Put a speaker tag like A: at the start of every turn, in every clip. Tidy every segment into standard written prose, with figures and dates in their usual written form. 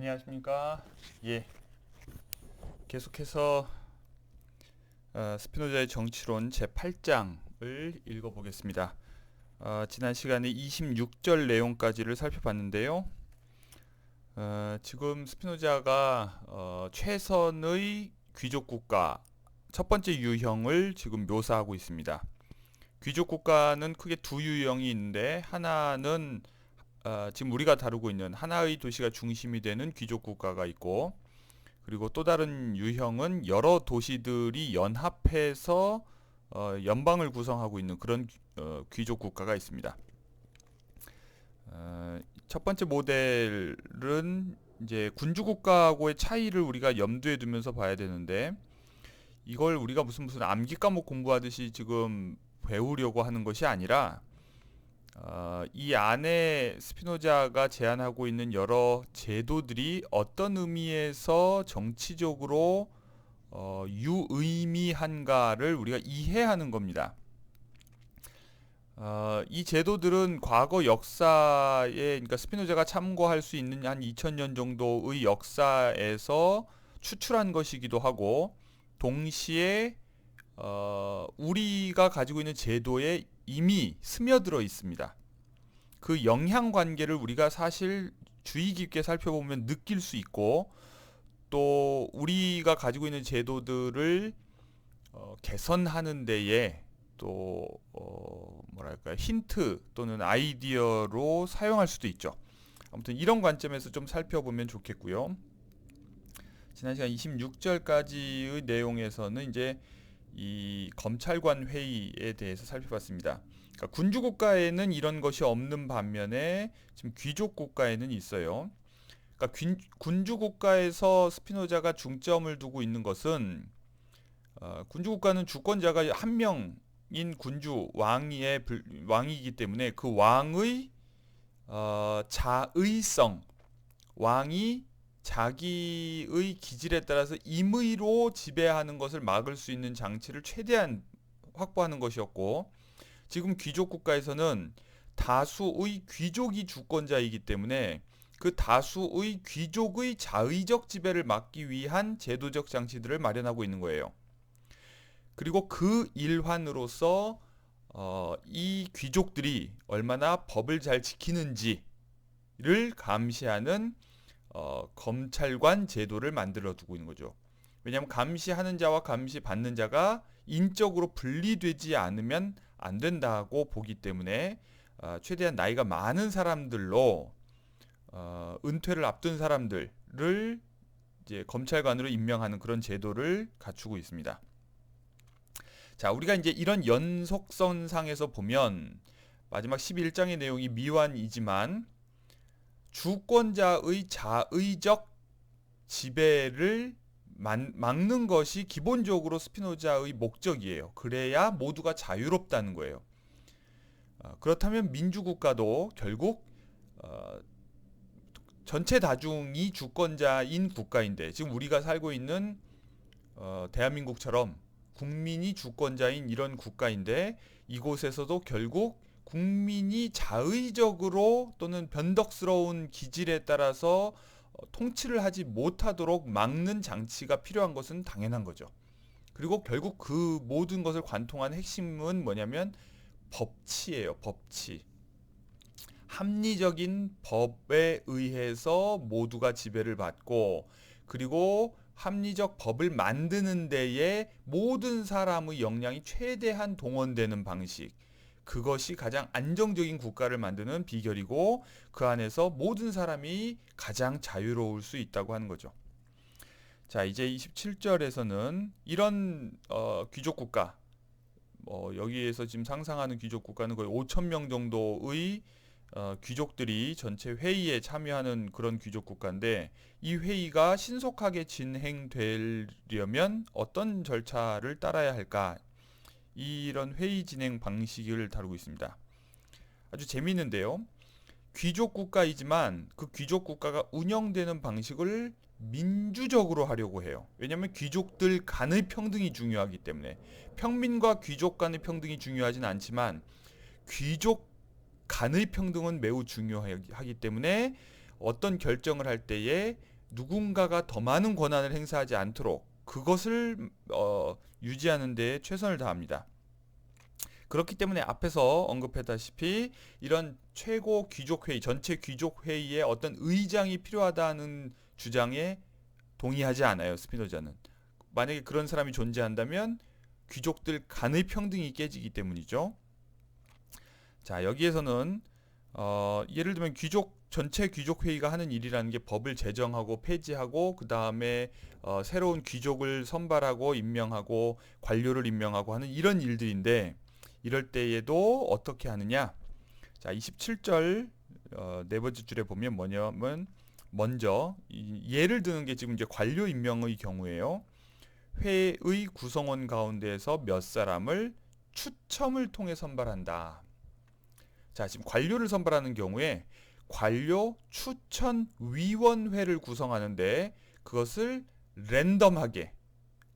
A: 안녕하십니까. 예, 계속해서 스피노자의 정치론 제8장을 읽어보겠습니다. 지난 시간에 26절 내용까지를 살펴봤는데요. 지금 스피노자가 최선의 귀족국가 첫 번째 유형을 지금 묘사하고 있습니다. 귀족국가는 크게 두 유형이 있는데, 하나는 지금 우리가 다루고 있는 하나의 도시가 중심이 되는 귀족국가가 있고, 그리고 또 다른 유형은 여러 도시들이 연합해서 연방을 구성하고 있는 그런 귀족 국가가 있습니다. 첫 번째 모델은 이제 군주 국가하고의 차이를 우리가 염두에 두면서 봐야 되는데, 이걸 우리가 무슨 암기 과목 공부하듯이 지금 배우려고 하는 것이 아니라, 이 안에 스피노자가 제안하고 있는 여러 제도들이 어떤 의미에서 정치적으로 유의미한가를 우리가 이해하는 겁니다. 이 제도들은 과거 역사에, 그러니까 스피노자가 참고할 수 있는 한 2000년 정도의 역사에서 추출한 것이기도 하고, 동시에 우리가 가지고 있는 제도에 이미 스며들어 있습니다. 그 영향 관계를 우리가 사실 주의 깊게 살펴보면 느낄 수 있고, 또 우리가 가지고 있는 제도들을 개선하는 데에 또 뭐랄까 힌트 또는 아이디어로 사용할 수도 있죠. 아무튼 이런 관점에서 좀 살펴보면 좋겠고요. 지난 시간 26절까지의 내용에서는 이제 이 검찰관 회의에 대해서 살펴봤습니다. 그러니까 군주 국가에는 이런 것이 없는 반면에 지금 귀족 국가에는 있어요. 그러니까 군주 국가에서 스피노자가 중점을 두고 있는 것은, 군주 국가는 주권자가 한 명인 군주 왕이기 때문에 그 왕의 자의성, 왕이 자기의 기질에 따라서 임의로 지배하는 것을 막을 수 있는 장치를 최대한 확보하는 것이었고, 지금 귀족 국가에서는 다수의 귀족이 주권자이기 때문에 그 다수의 귀족의 자의적 지배를 막기 위한 제도적 장치들을 마련하고 있는 거예요. 그리고 그 일환으로서 이 귀족들이 얼마나 법을 잘 지키는지를 감시하는 검찰관 제도를 만들어 두고 있는 거죠. 왜냐하면 감시하는 자와 감시받는 자가 인적으로 분리되지 않으면 안 된다고 보기 때문에, 최대한 나이가 많은 사람들로 은퇴를 앞둔 사람들을 이제 검찰관으로 임명하는 그런 제도를 갖추고 있습니다. 자, 우리가 이제 이런 연속선상에서 보면 마지막 11장의 내용이 미완이지만, 주권자의 자의적 지배를 막는 것이 기본적으로 스피노자의 목적이에요. 그래야 모두가 자유롭다는 거예요. 그렇다면 민주국가도 결국 전체 다중이 주권자인 국가인데, 지금 우리가 살고 있는 대한민국처럼 국민이 주권자인 이런 국가인데, 이곳에서도 결국 국민이 자의적으로 또는 변덕스러운 기질에 따라서 통치를 하지 못하도록 막는 장치가 필요한 것은 당연한 거죠. 그리고 결국 그 모든 것을 관통한 핵심은 뭐냐면 법치예요. 법치. 합리적인 법에 의해서 모두가 지배를 받고, 그리고 합리적 법을 만드는 데에 모든 사람의 역량이 최대한 동원되는 방식, 그것이 가장 안정적인 국가를 만드는 비결이고, 그 안에서 모든 사람이 가장 자유로울 수 있다고 하는 거죠. 자, 이제 27절에서는 이런 귀족 국가, 여기에서 지금 상상하는 귀족 국가는 거의 5천 명 정도의 귀족들이 전체 회의에 참여하는 그런 귀족 국가인데, 이 회의가 신속하게 진행되려면 어떤 절차를 따라야 할까, 이런 회의 진행 방식을 다루고 있습니다. 아주 재미있는데요. 귀족 국가이지만 그 귀족 국가가 운영되는 방식을 민주적으로 하려고 해요. 왜냐하면 귀족들 간의 평등이 중요하기 때문에. 평민과 귀족 간의 평등이 중요하진 않지만 귀족 간의 평등은 매우 중요하기 때문에, 어떤 결정을 할 때에 누군가가 더 많은 권한을 행사하지 않도록 그것을 유지하는 데 최선을 다합니다. 그렇기 때문에 앞에서 언급했다시피 이런 최고 귀족회의, 전체 귀족회의에 어떤 의장이 필요하다는 주장에 동의하지 않아요. 스피노자는. 만약에 그런 사람이 존재한다면 귀족들 간의 평등이 깨지기 때문이죠. 자, 여기에서는 예를 들면 전체 귀족회의가 하는 일이라는 게 법을 제정하고 폐지하고 그 다음에 새로운 귀족을 선발하고 임명하고 관료를 임명하고 하는 이런 일들인데 이럴 때에도 어떻게 하느냐? 자, 27절 네 번째 줄에 보면 뭐냐면 먼저 예를 드는 게 지금 이제 관료 임명의 경우에요. 회의 구성원 가운데에서 몇 사람을 추첨을 통해 선발한다. 자, 지금 관료를 선발하는 경우에 관료 추천위원회를 구성하는데 그것을 랜덤하게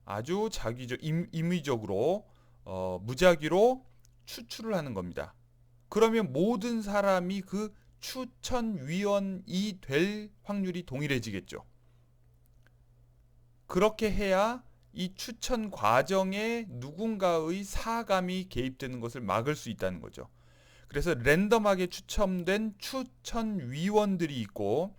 A: 아주 임의적으로 무작위로 추출을 하는 겁니다. 그러면 모든 사람이 그 추천위원이 될 확률이 동일해지겠죠. 그렇게 해야 이 추천 과정에 누군가의 사감이 개입되는 것을 막을 수 있다는 거죠. 그래서 랜덤하게 추첨된 추천위원들이 있고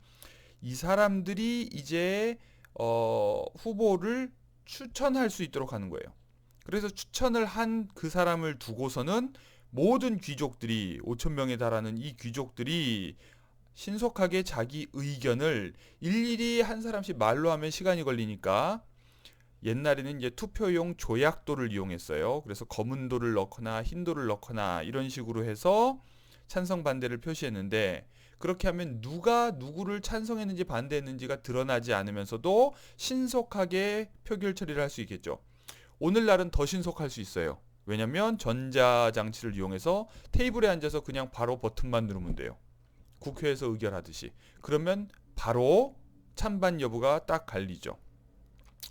A: 이 사람들이 이제 후보를 추천할 수 있도록 하는 거예요. 그래서 추천을 한 그 사람을 두고서는 모든 귀족들이 5천 명에 달하는 이 귀족들이 신속하게 자기 의견을 일일이 한 사람씩 말로 하면 시간이 걸리니까 옛날에는 이제 투표용 조약돌을 이용했어요. 그래서 검은 돌을 넣거나 흰 돌을 넣거나 이런 식으로 해서 찬성 반대를 표시했는데 그렇게 하면 누가 누구를 찬성했는지 반대했는지가 드러나지 않으면서도 신속하게 표결 처리를 할 수 있겠죠. 오늘날은 더 신속할 수 있어요. 왜냐면 전자장치를 이용해서 테이블에 앉아서 그냥 바로 버튼만 누르면 돼요. 국회에서 의결하듯이. 그러면 바로 찬반 여부가 딱 갈리죠.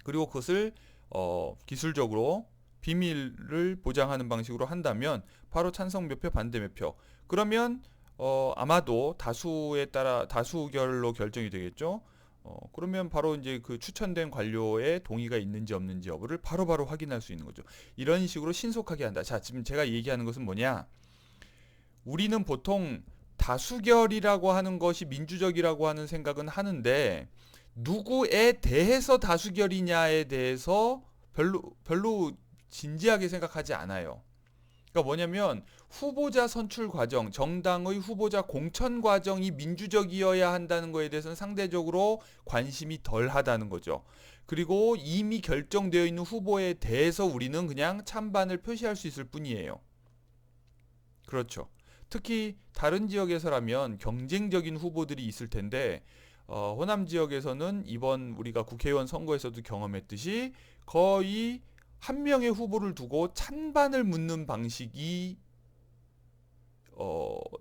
A: 그리고 그것을 기술적으로 비밀을 보장하는 방식으로 한다면 바로 찬성 몇 표, 반대 몇 표. 그러면 아마도 다수에 따라 다수 의결로 결정이 되겠죠. 그러면 바로 이제 그 추천된 관료의 동의가 있는지 없는지 여부를 바로바로 확인할 수 있는 거죠. 이런 식으로 신속하게 한다. 자, 지금 제가 얘기하는 것은 뭐냐? 우리는 보통 다수결이라고 하는 것이 민주적이라고 하는 생각은 하는데 누구에 대해서 다수결이냐에 대해서 별로 진지하게 생각하지 않아요. 그러니까 뭐냐면 후보자 선출 과정, 정당의 후보자 공천 과정이 민주적이어야 한다는 거에 대해서는 상대적으로 관심이 덜하다는 거죠. 그리고 이미 결정되어 있는 후보에 대해서 우리는 그냥 찬반을 표시할 수 있을 뿐이에요. 그렇죠. 특히 다른 지역에서라면 경쟁적인 후보들이 있을 텐데 호남 지역에서는 이번 우리가 국회의원 선거에서도 경험했듯이 거의 한 명의 후보를 두고 찬반을 묻는 방식이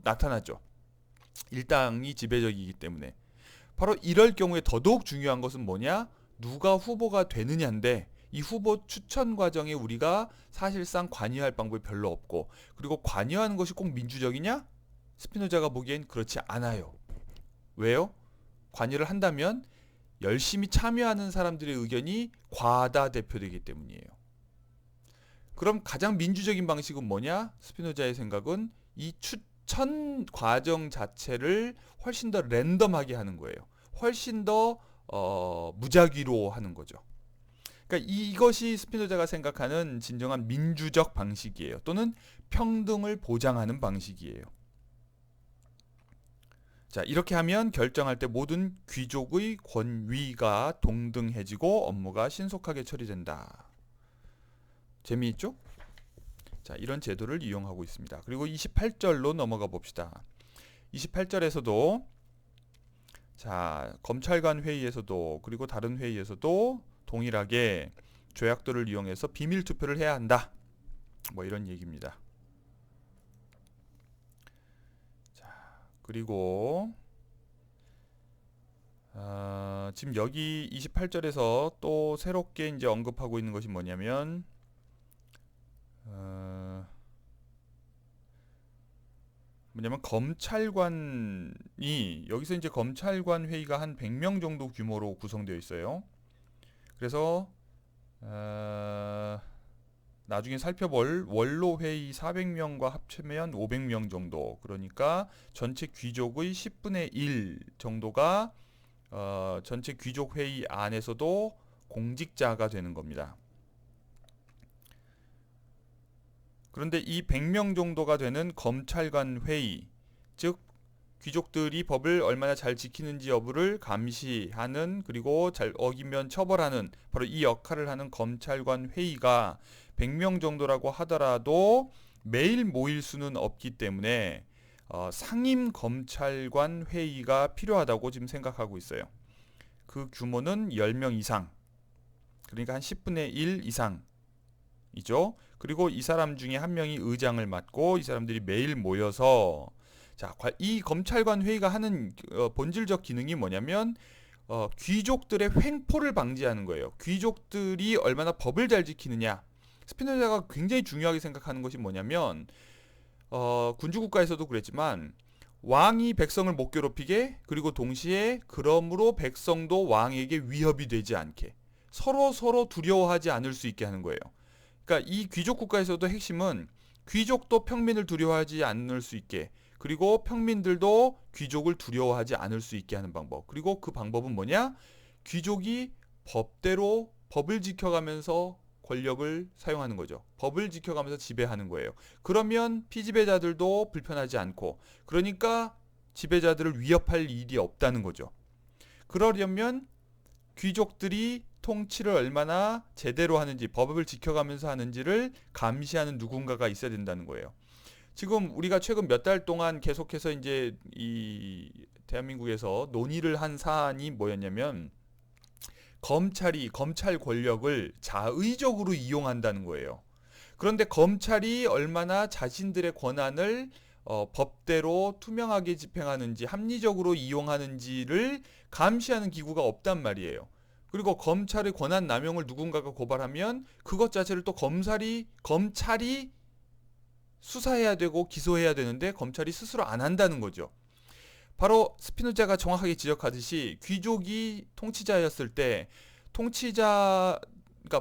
A: 나타났죠. 일당이 지배적이기 때문에. 바로 이럴 경우에 더더욱 중요한 것은 뭐냐? 누가 후보가 되느냐인데 이 후보 추천 과정에 우리가 사실상 관여할 방법이 별로 없고 그리고 관여하는 것이 꼭 민주적이냐? 스피노자가 보기엔 그렇지 않아요. 왜요? 관여를 한다면 열심히 참여하는 사람들의 의견이 과다대표되기 때문이에요. 그럼 가장 민주적인 방식은 뭐냐? 스피노자의 생각은 이 추천 과정 자체를 훨씬 더 랜덤하게 하는 거예요. 훨씬 더 무작위로 하는 거죠. 그러니까 이것이 스피노자가 생각하는 진정한 민주적 방식이에요. 또는 평등을 보장하는 방식이에요. 자, 이렇게 하면 결정할 때 모든 귀족의 권위가 동등해지고 업무가 신속하게 처리된다. 재미있죠? 자, 이런 제도를 이용하고 있습니다. 그리고 28절로 넘어가 봅시다. 28절에서도 자, 검찰관 회의에서도 그리고 다른 회의에서도 동일하게 조약도를 이용해서 비밀 투표를 해야 한다. 뭐 이런 얘기입니다. 자, 그리고 지금 여기 28절에서 또 새롭게 이제 언급하고 있는 것이 뭐냐면 검찰관이 여기서 이제 검찰관 회의가 한 100명 정도 규모로 구성되어 있어요. 그래서 나중에 살펴볼 원로 회의 400명과 합치면 500명 정도. 그러니까 전체 귀족의 10분의 1 정도가 전체 귀족 회의 안에서도 공직자가 되는 겁니다. 그런데 이 100명 정도가 되는 검찰관 회의, 즉 귀족들이 법을 얼마나 잘 지키는지 여부를 감시하는, 그리고 잘 어기면 처벌하는, 바로 이 역할을 하는 검찰관 회의가 100명 정도라고 하더라도 매일 모일 수는 없기 때문에 상임 검찰관 회의가 필요하다고 지금 생각하고 있어요. 그 규모는 10명 이상, 그러니까 한 10분의 1 이상이죠. 그리고 이 사람 중에 한 명이 의장을 맡고 이 사람들이 매일 모여서, 자, 이 검찰관 회의가 하는 본질적 기능이 뭐냐면 귀족들의 횡포를 방지하는 거예요. 귀족들이 얼마나 법을 잘 지키느냐. 스피노자가 굉장히 중요하게 생각하는 것이 뭐냐면 군주국가에서도 그랬지만 왕이 백성을 못 괴롭히게, 그리고 동시에 그러므로 백성도 왕에게 위협이 되지 않게, 서로 두려워하지 않을 수 있게 하는 거예요. 그러니까 이 귀족 국가에서도 핵심은 귀족도 평민을 두려워하지 않을 수 있게, 그리고 평민들도 귀족을 두려워하지 않을 수 있게 하는 방법. 그리고 그 방법은 뭐냐? 귀족이 법대로 법을 지켜가면서 권력을 사용하는 거죠. 법을 지켜가면서 지배하는 거예요. 그러면 피지배자들도 불편하지 않고, 그러니까 지배자들을 위협할 일이 없다는 거죠. 그러려면 귀족들이 통치를 얼마나 제대로 하는지, 법을 지켜가면서 하는지를 감시하는 누군가가 있어야 된다는 거예요. 지금 우리가 최근 몇 달 동안 계속해서 이제 이 대한민국에서 논의를 한 사안이 뭐였냐면, 검찰이 검찰 권력을 자의적으로 이용한다는 거예요. 그런데 검찰이 얼마나 자신들의 권한을 법대로 투명하게 집행하는지, 합리적으로 이용하는지를 감시하는 기구가 없단 말이에요. 그리고 검찰의 권한 남용을 누군가가 고발하면 그것 자체를 또 검찰이 수사해야 되고 기소해야 되는데 검찰이 스스로 안 한다는 거죠. 바로 스피노자가 정확하게 지적하듯이 귀족이 통치자였을 때, 그러니까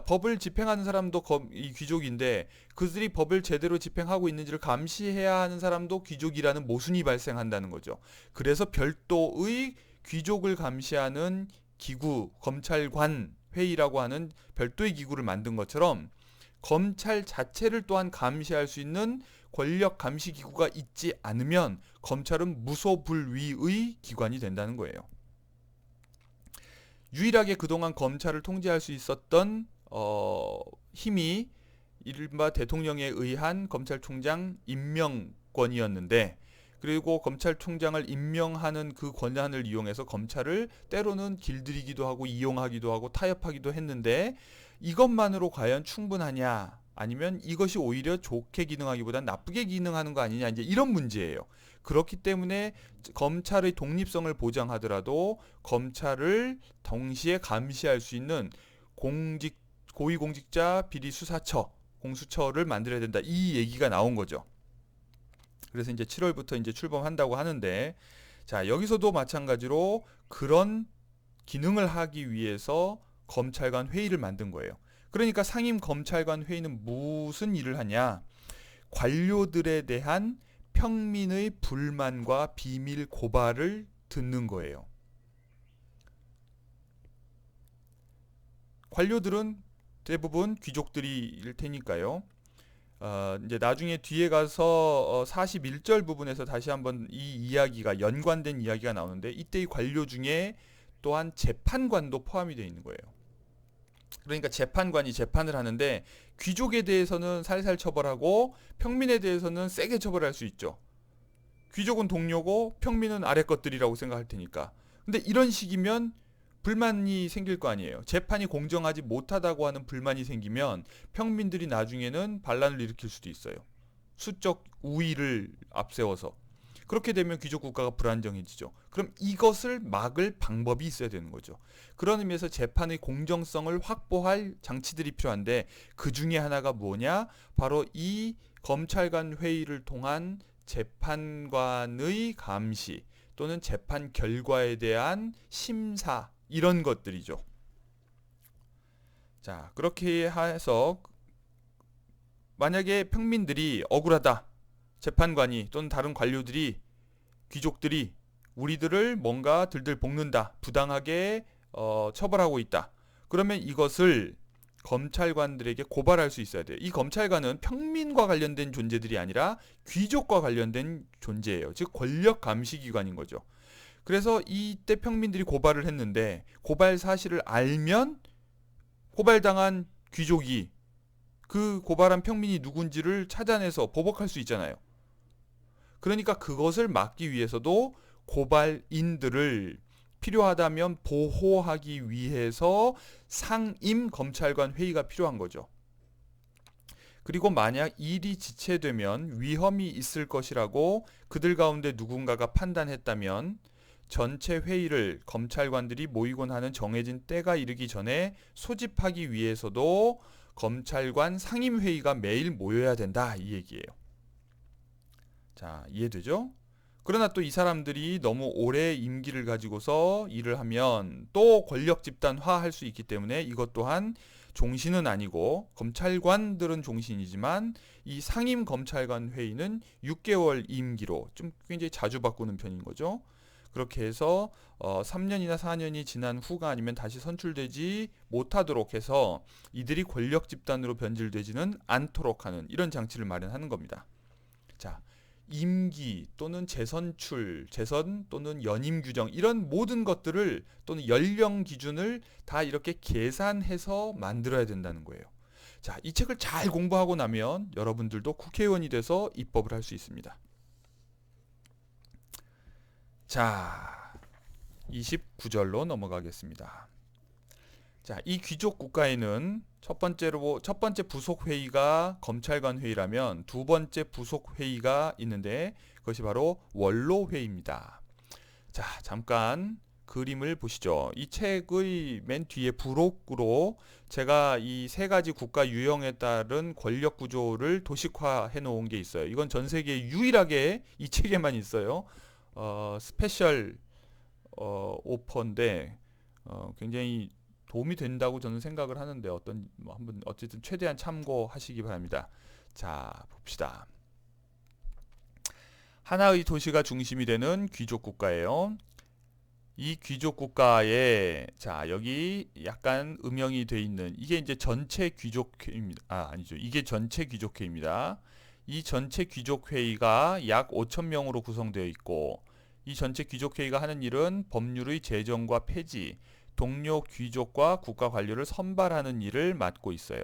A: 법을 집행하는 사람도 이 귀족인데 그들이 법을 제대로 집행하고 있는지를 감시해야 하는 사람도 귀족이라는 모순이 발생한다는 거죠. 그래서 별도의 귀족을 감시하는 기구, 검찰관 회의라고 하는 별도의 기구를 만든 것처럼 검찰 자체를 또한 감시할 수 있는 권력 감시 기구가 있지 않으면 검찰은 무소불위의 기관이 된다는 거예요. 유일하게 그동안 검찰을 통제할 수 있었던 힘이 이른바 대통령에 의한 검찰총장 임명권이었는데, 그리고 검찰총장을 임명하는 그 권한을 이용해서 검찰을 때로는 길들이기도 하고 이용하기도 하고 타협하기도 했는데, 이것만으로 과연 충분하냐, 아니면 이것이 오히려 좋게 기능하기보단 나쁘게 기능하는 거 아니냐, 이제 이런 문제예요. 그렇기 때문에 검찰의 독립성을 보장하더라도 검찰을 동시에 감시할 수 있는 고위공직자 비리수사처, 공수처를 만들어야 된다, 이 얘기가 나온 거죠. 그래서 이제 7월부터 이제 출범한다고 하는데, 자, 여기서도 마찬가지로 그런 기능을 하기 위해서 검찰관 회의를 만든 거예요. 그러니까 상임 검찰관 회의는 무슨 일을 하냐? 관료들에 대한 평민의 불만과 비밀 고발을 듣는 거예요. 관료들은 대부분 귀족들일 테니까요. 이제 나중에 뒤에 가서 41절 부분에서 다시 한번 이 이야기가 연관된 이야기가 나오는데, 이때 이 관료 중에 또한 재판관도 포함이 되어 있는 거예요. 그러니까 재판관이 재판을 하는데 귀족에 대해서는 살살 처벌하고 평민에 대해서는 세게 처벌할 수 있죠. 귀족은 동료고 평민은 아래 것들이라고 생각할 테니까. 근데 이런 식이면 불만이 생길 거 아니에요. 재판이 공정하지 못하다고 하는 불만이 생기면 평민들이 나중에는 반란을 일으킬 수도 있어요. 수적 우위를 앞세워서. 그렇게 되면 귀족 국가가 불안정해지죠. 그럼 이것을 막을 방법이 있어야 되는 거죠. 그런 의미에서 재판의 공정성을 확보할 장치들이 필요한데, 그 중에 하나가 뭐냐? 바로 이 검찰관 회의를 통한 재판관의 감시 또는 재판 결과에 대한 심사 이런 것들이죠. 자, 그렇게 해서 만약에 평민들이 억울하다. 재판관이 또는 다른 관료들이 귀족들이 우리들을 뭔가 들들 볶는다. 부당하게 처벌하고 있다. 그러면 이것을 검찰관들에게 고발할 수 있어야 돼요. 이 검찰관은 평민과 관련된 존재들이 아니라 귀족과 관련된 존재예요. 즉 권력 감시 기관인 거죠. 그래서 이때 평민들이 고발을 했는데 고발 사실을 알면 고발당한 귀족이 그 고발한 평민이 누군지를 찾아내서 보복할 수 있잖아요. 그러니까 그것을 막기 위해서도 고발인들을 필요하다면 보호하기 위해서 상임 검찰관 회의가 필요한 거죠. 그리고 만약 일이 지체되면 위험이 있을 것이라고 그들 가운데 누군가가 판단했다면 전체 회의를 검찰관들이 모이곤 하는 정해진 때가 이르기 전에 소집하기 위해서도 검찰관 상임회의가 매일 모여야 된다 이 얘기예요. 자, 이해되죠? 그러나 또 이 사람들이 너무 오래 임기를 가지고서 일을 하면 또 권력 집단화 할 수 있기 때문에 이것 또한 종신은 아니고 검찰관들은 종신이지만 이 상임 검찰관 회의는 6개월 임기로 좀 굉장히 자주 바꾸는 편인 거죠. 그렇게 해서 3년이나 4년이 지난 후가 아니면 다시 선출되지 못하도록 해서 이들이 권력 집단으로 변질되지는 않도록 하는 이런 장치를 마련하는 겁니다. 자, 임기 또는 재선출, 재선 또는 연임 규정 이런 모든 것들을 또는 연령 기준을 다 이렇게 계산해서 만들어야 된다는 거예요. 자, 이 책을 잘 공부하고 나면 여러분들도 국회의원이 돼서 입법을 할 수 있습니다. 자, 29절로 넘어가겠습니다. 자, 이 귀족 국가에는 첫 번째 부속 회의가 검찰관 회의라면 두 번째 부속 회의가 있는데 그것이 바로 원로 회의입니다. 자, 잠깐 그림을 보시죠. 이 책의 맨 뒤에 부록으로 제가 이 세 가지 국가 유형에 따른 권력 구조를 도식화해 놓은 게 있어요. 이건 전 세계에 유일하게 이 책에만 있어요. 스페셜 오퍼인데 굉장히 도움이 된다고 저는 생각을 하는데 한번 어쨌든 최대한 참고하시기 바랍니다. 자, 봅시다. 하나의 도시가 중심이 되는 귀족 국가예요. 이 귀족 국가에 자, 여기 약간 음영이 돼 있는 이게 이제 전체 귀족회입니다. 아니죠. 이게 전체 귀족회입니다. 이 전체 귀족회의가 약 5,000명으로 구성되어 있고 이 전체 귀족회의가 하는 일은 법률의 제정과 폐지, 동료 귀족과 국가 관료를 선발하는 일을 맡고 있어요.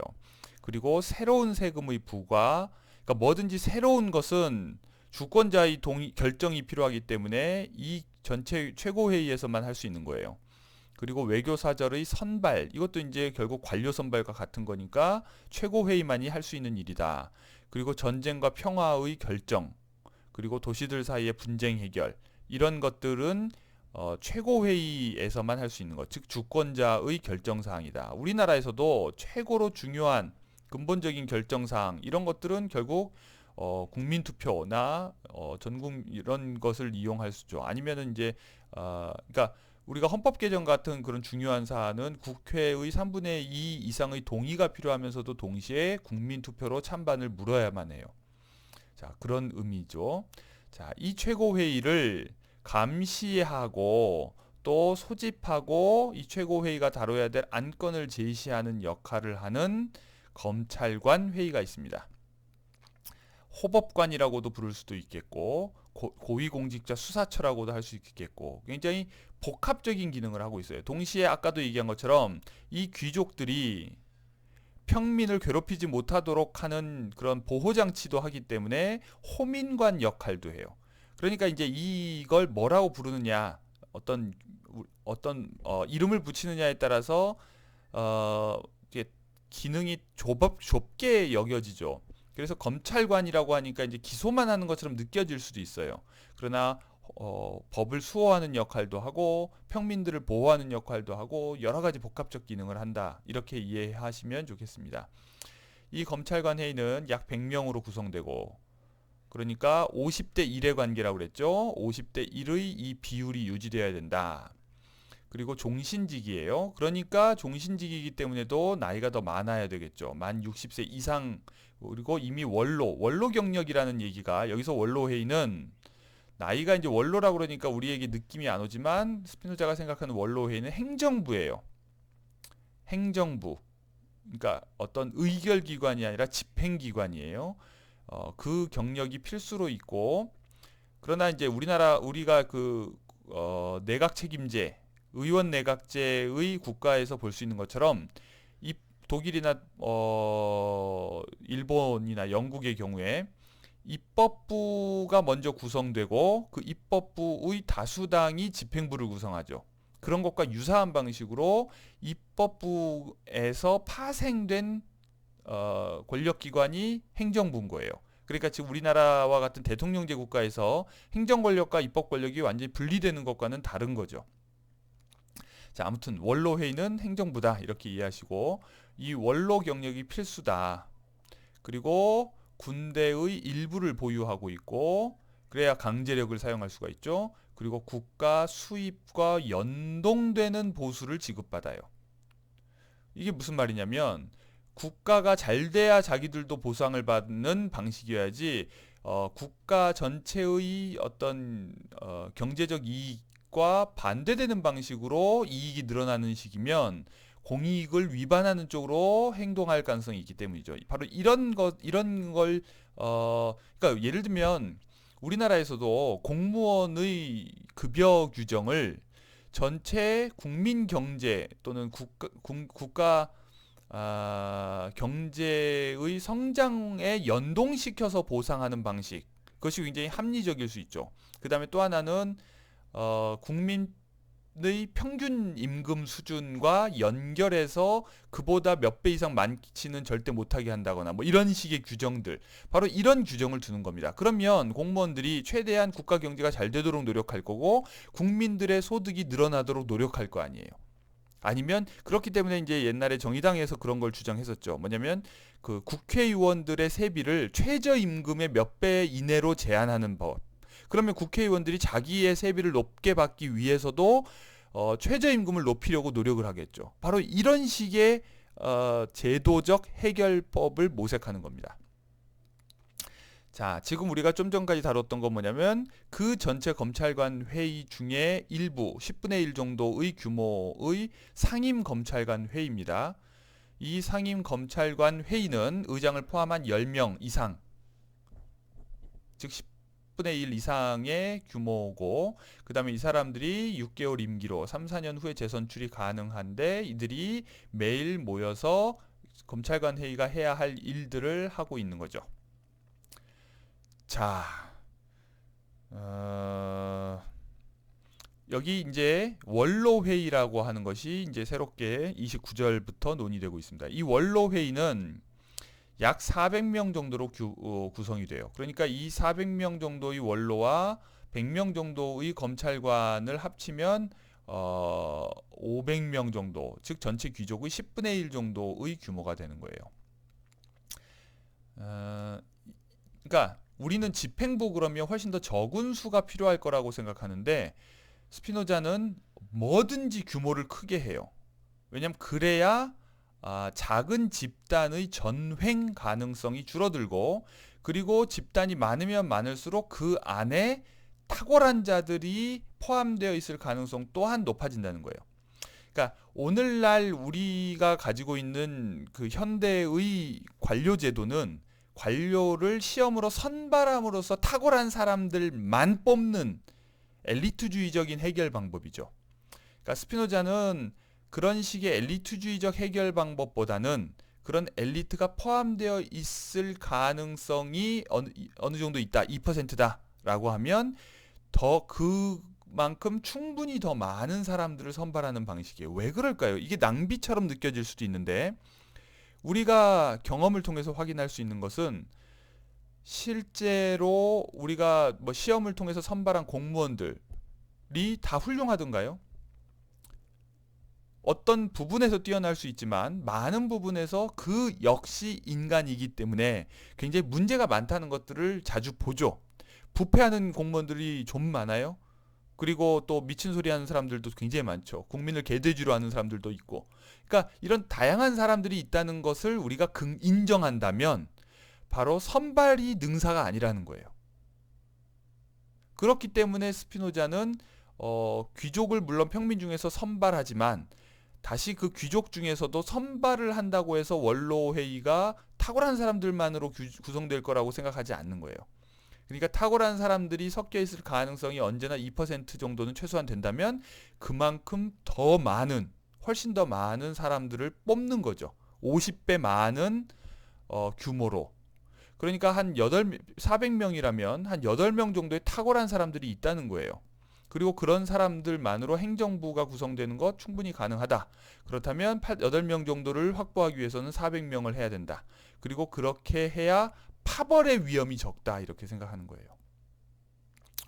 A: 그리고 새로운 세금의 부과, 그러니까 뭐든지 새로운 것은 주권자의 결정이 필요하기 때문에 이 전체 최고회의에서만 할 수 있는 거예요. 그리고 외교사절의 선발, 이것도 이제 결국 관료 선발과 같은 거니까 최고회의만이 할 수 있는 일이다. 그리고 전쟁과 평화의 결정, 그리고 도시들 사이의 분쟁 해결, 이런 것들은 최고회의에서만 할 수 있는 것, 즉 주권자의 결정사항이다. 우리나라에서도 최고로 중요한 근본적인 결정사항 이런 것들은 결국 국민투표나 전국 이런 것을 이용할 수죠. 아니면은 이제 그러니까 우리가 헌법 개정 같은 그런 중요한 사안은 국회의 3분의 2 이상의 동의가 필요하면서도 동시에 국민투표로 찬반을 물어야만 해요. 자, 그런 의미죠. 자, 이 최고회의를 감시하고 또 소집하고 이 최고회의가 다뤄야 될 안건을 제시하는 역할을 하는 검찰관 회의가 있습니다. 호법관이라고도 부를 수도 있겠고 고위공직자 수사처라고도 할 수 있겠고 굉장히 복합적인 기능을 하고 있어요. 동시에 아까도 얘기한 것처럼 이 귀족들이 평민을 괴롭히지 못하도록 하는 그런 보호장치도 하기 때문에 호민관 역할도 해요. 그러니까 이제 이걸 뭐라고 부르느냐, 어떤 이름을 붙이느냐에 따라서 이게 기능이 좁게 여겨지죠. 그래서 검찰관이라고 하니까 이제 기소만 하는 것처럼 느껴질 수도 있어요. 그러나 법을 수호하는 역할도 하고 평민들을 보호하는 역할도 하고 여러 가지 복합적 기능을 한다. 이렇게 이해하시면 좋겠습니다. 이 검찰관 회의는 약 100명으로 구성되고 그러니까 50대 1의 관계라고 그랬죠. 50대 1의 이 비율이 유지되어야 된다. 그리고 종신직이에요. 그러니까 종신직이기 때문에도 나이가 더 많아야 되겠죠. 만 60세 이상. 그리고 이미 원로 경력이라는 얘기가, 여기서 원로 회의는 나이가 이제 원로라고 그러니까 우리에게 느낌이 안 오지만 스피노자가 생각하는 원로 회의는 행정부예요. 행정부. 그러니까 어떤 의결기관이 아니라 집행기관이에요. 그 경력이 필수로 있고, 그러나 이제 우리가 내각 책임제, 의원 내각제의 국가에서 볼 수 있는 것처럼 이 독일이나 일본이나 영국의 경우에 입법부가 먼저 구성되고 그 입법부의 다수당이 집행부를 구성하죠. 그런 것과 유사한 방식으로 입법부에서 파생된 권력기관이 행정부인 거예요. 그러니까 지금 우리나라와 같은 대통령제 국가에서 행정 권력과 입법 권력이 완전히 분리되는 것과는 다른 거죠. 자, 아무튼 원로 회의는 행정부다 이렇게 이해하시고, 이 원로 경력이 필수다. 그리고 군대의 일부를 보유하고 있고, 그래야 강제력을 사용할 수가 있죠. 그리고 국가 수입과 연동되는 보수를 지급받아요. 이게 무슨 말이냐면 국가가 잘 돼야 자기들도 보상을 받는 방식이어야지, 국가 전체의 어떤 경제적 이익과 반대되는 방식으로 이익이 늘어나는 식이면 공익을 위반하는 쪽으로 행동할 가능성이 있기 때문이죠. 바로 이런 걸, 그러니까 예를 들면 우리나라에서도 공무원의 급여 규정을 전체 국민 경제 또는 국가 경제의 성장에 연동시켜서 보상하는 방식, 그것이 굉장히 합리적일 수 있죠. 그 다음에 또 하나는 국민의 평균 임금 수준과 연결해서 그보다 몇 배 이상 많지는 절대 못하게 한다거나 뭐 이런 식의 규정들, 바로 이런 규정을 두는 겁니다. 그러면 공무원들이 최대한 국가 경제가 잘 되도록 노력할 거고 국민들의 소득이 늘어나도록 노력할 거 아니에요. 아니면 그렇기 때문에 이제 옛날에 정의당에서 그런 걸 주장했었죠. 뭐냐면 그 국회의원들의 세비를 최저임금의 몇 배 이내로 제한하는 법. 그러면 국회의원들이 자기의 세비를 높게 받기 위해서도 최저임금을 높이려고 노력을 하겠죠. 바로 이런 식의 제도적 해결법을 모색하는 겁니다. 자, 지금 우리가 좀 전까지 다뤘던 건 뭐냐면 그 전체 검찰관 회의 중에 일부 10분의 1 정도의 규모의 상임 검찰관 회의입니다. 이 상임 검찰관 회의는 의장을 포함한 10명 이상, 즉 10분의 1 이상의 규모고, 그 다음에 이 사람들이 6개월 임기로 3, 4년 후에 재선출이 가능한데 이들이 매일 모여서 검찰관 회의가 해야 할 일들을 하고 있는 거죠. 자, 여기 이제 원로 회의라고 하는 것이 이제 새롭게 29절부터 논의되고 있습니다. 이 원로 회의는 약 400명 정도로 구성이 돼요. 그러니까 이 400명 정도의 원로와 100명 정도의 검찰관을 합치면 500명 정도, 즉 전체 귀족의 10분의 1 정도의 규모가 되는 거예요. 그러니까 우리는 집행부 그러면 훨씬 더 적은 수가 필요할 거라고 생각하는데 스피노자는 뭐든지 규모를 크게 해요. 왜냐하면 그래야 작은 집단의 전횡 가능성이 줄어들고, 그리고 집단이 많으면 많을수록 그 안에 탁월한 자들이 포함되어 있을 가능성 또한 높아진다는 거예요. 그러니까 오늘날 우리가 가지고 있는 그 현대의 관료 제도는 관료를 시험으로 선발함으로써 탁월한 사람들만 뽑는 엘리트주의적인 해결 방법이죠. 그러니까 스피노자는 그런 식의 엘리트주의적 해결 방법보다는 그런 엘리트가 포함되어 있을 가능성이 어느 정도 있다, 2%다 라고 하면 더 그만큼 충분히 더 많은 사람들을 선발하는 방식이에요. 왜 그럴까요? 이게 낭비처럼 느껴질 수도 있는데 우리가 경험을 통해서 확인할 수 있는 것은 실제로 우리가 뭐 시험을 통해서 선발한 공무원들이 다 훌륭하던가요? 어떤 부분에서 뛰어날 수 있지만 많은 부분에서 그 역시 인간이기 때문에 굉장히 문제가 많다는 것들을 자주 보죠. 부패하는 공무원들이 좀 많아요. 그리고 또 미친 소리 하는 사람들도 굉장히 많죠. 국민을 개돼지로 하는 사람들도 있고. 그러니까 이런 다양한 사람들이 있다는 것을 우리가 인정한다면 바로 선발이 능사가 아니라는 거예요. 그렇기 때문에 스피노자는 귀족을 물론 평민 중에서 선발하지만 다시 그 귀족 중에서도 선발을 한다고 해서 원로회의가 탁월한 사람들만으로 구성될 거라고 생각하지 않는 거예요. 그러니까 탁월한 사람들이 섞여 있을 가능성이 언제나 2% 정도는 최소한 된다면 그만큼 더 많은, 훨씬 더 많은 사람들을 뽑는 거죠. 50배 많은 규모로. 그러니까 한 400명이라면 한 8명 정도의 탁월한 사람들이 있다는 거예요. 그리고 그런 사람들만으로 행정부가 구성되는 것 충분히 가능하다. 그렇다면 8명 정도를 확보하기 위해서는 400명을 해야 된다. 그리고 그렇게 해야 파벌의 위험이 적다. 이렇게 생각하는 거예요.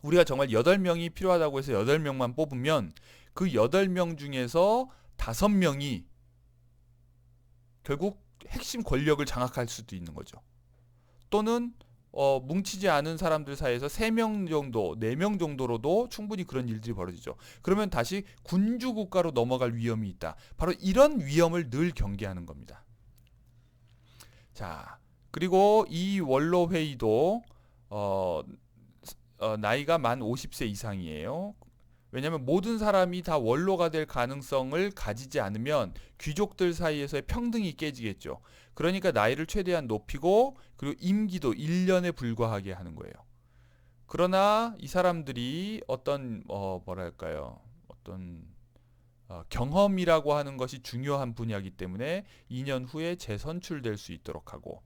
A: 우리가 정말 8명이 필요하다고 해서 8명만 뽑으면 그 8명 중에서 5명이 결국 핵심 권력을 장악할 수도 있는 거죠. 또는 뭉치지 않은 사람들 사이에서 3명 정도, 4명 정도로도 충분히 그런 일들이 벌어지죠. 그러면 다시 군주 국가로 넘어갈 위험이 있다. 바로 이런 위험을 늘 경계하는 겁니다. 자, 그리고 이 원로 회의도 나이가 만 50세 이상이에요. 왜냐하면 모든 사람이 다 원로가 될 가능성을 가지지 않으면 귀족들 사이에서의 평등이 깨지겠죠. 그러니까 나이를 최대한 높이고 그리고 임기도 1년에 불과하게 하는 거예요. 그러나 이 사람들이 어떤 뭐랄까요? 어떤 경험이라고 하는 것이 중요한 분야이기 때문에 2년 후에 재선출될 수 있도록 하고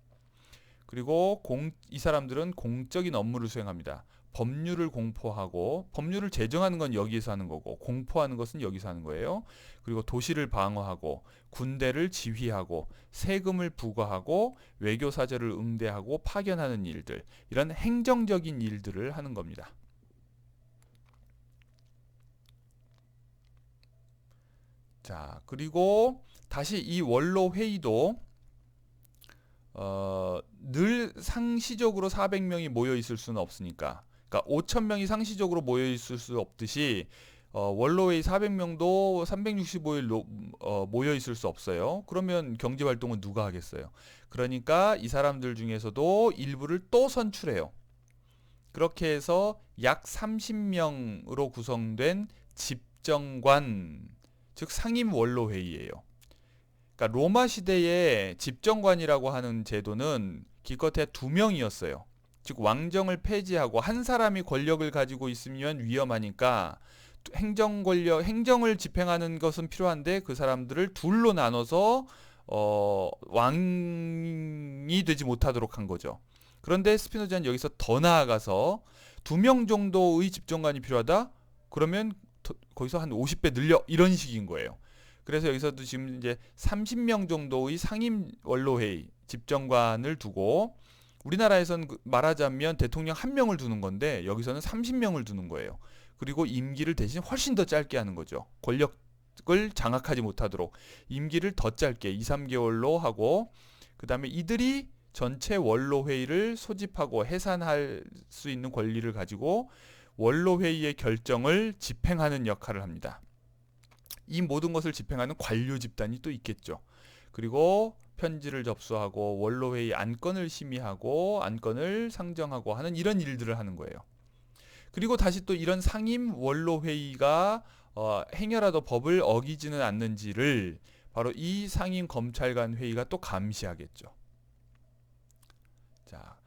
A: 그리고 이 사람들은 공적인 업무를 수행합니다. 법률을 공포하고 법률을 제정하는 건 여기에서 하는 거고 공포하는 것은 여기서 하는 거예요. 그리고 도시를 방어하고 군대를 지휘하고 세금을 부과하고 외교 사절을 응대하고 파견하는 일들 이런 행정적인 일들을 하는 겁니다. 자, 그리고 다시 이 원로 회의도 늘 상시적으로 400명이 모여 있을 수는 없으니까 그러니까 5,000명이 상시적으로 모여 있을 수 없듯이 원로회의 400명도 365일 모여 있을 수 없어요. 그러면 경제 활동은 누가 하겠어요? 그러니까 이 사람들 중에서도 일부를 또 선출해요. 그렇게 해서 약 30명으로 구성된 집정관, 즉 상임 원로회의예요. 그러니까 로마 시대의 집정관이라고 하는 제도는 기껏해 2명이었어요. 즉 왕정을 폐지하고 한 사람이 권력을 가지고 있으면 위험하니까 행정을 집행하는 것은 필요한데 그 사람들을 둘로 나눠서 왕이 되지 못하도록 한 거죠. 그런데 스피노자는 여기서 더 나아가서 2명 정도의 집정관이 필요하다? 그러면 거기서 한 50배 늘려 이런 식인 거예요. 그래서 여기서도 지금 이제 30명 정도의 상임 원로회의 집정관을 두고 우리나라에서는 말하자면 대통령 1명을 두는 건데 여기서는 30명을 두는 거예요. 그리고 임기를 대신 훨씬 더 짧게 하는 거죠. 권력을 장악하지 못하도록 임기를 더 짧게 2, 3개월로 하고 그 다음에 이들이 전체 원로회의를 소집하고 해산할 수 있는 권리를 가지고 원로회의의 결정을 집행하는 역할을 합니다. 이 모든 것을 집행하는 관료 집단이 또 있겠죠. 그리고 편지를 접수하고 원로회의 안건을 심의하고 안건을 상정하고 하는 이런 일들을 하는 거예요. 그리고 다시 또 이런 상임 원로회의가 행여라도 법을 어기지는 않는지를 바로 이 상임 검찰관 회의가 또 감시하겠죠. 자,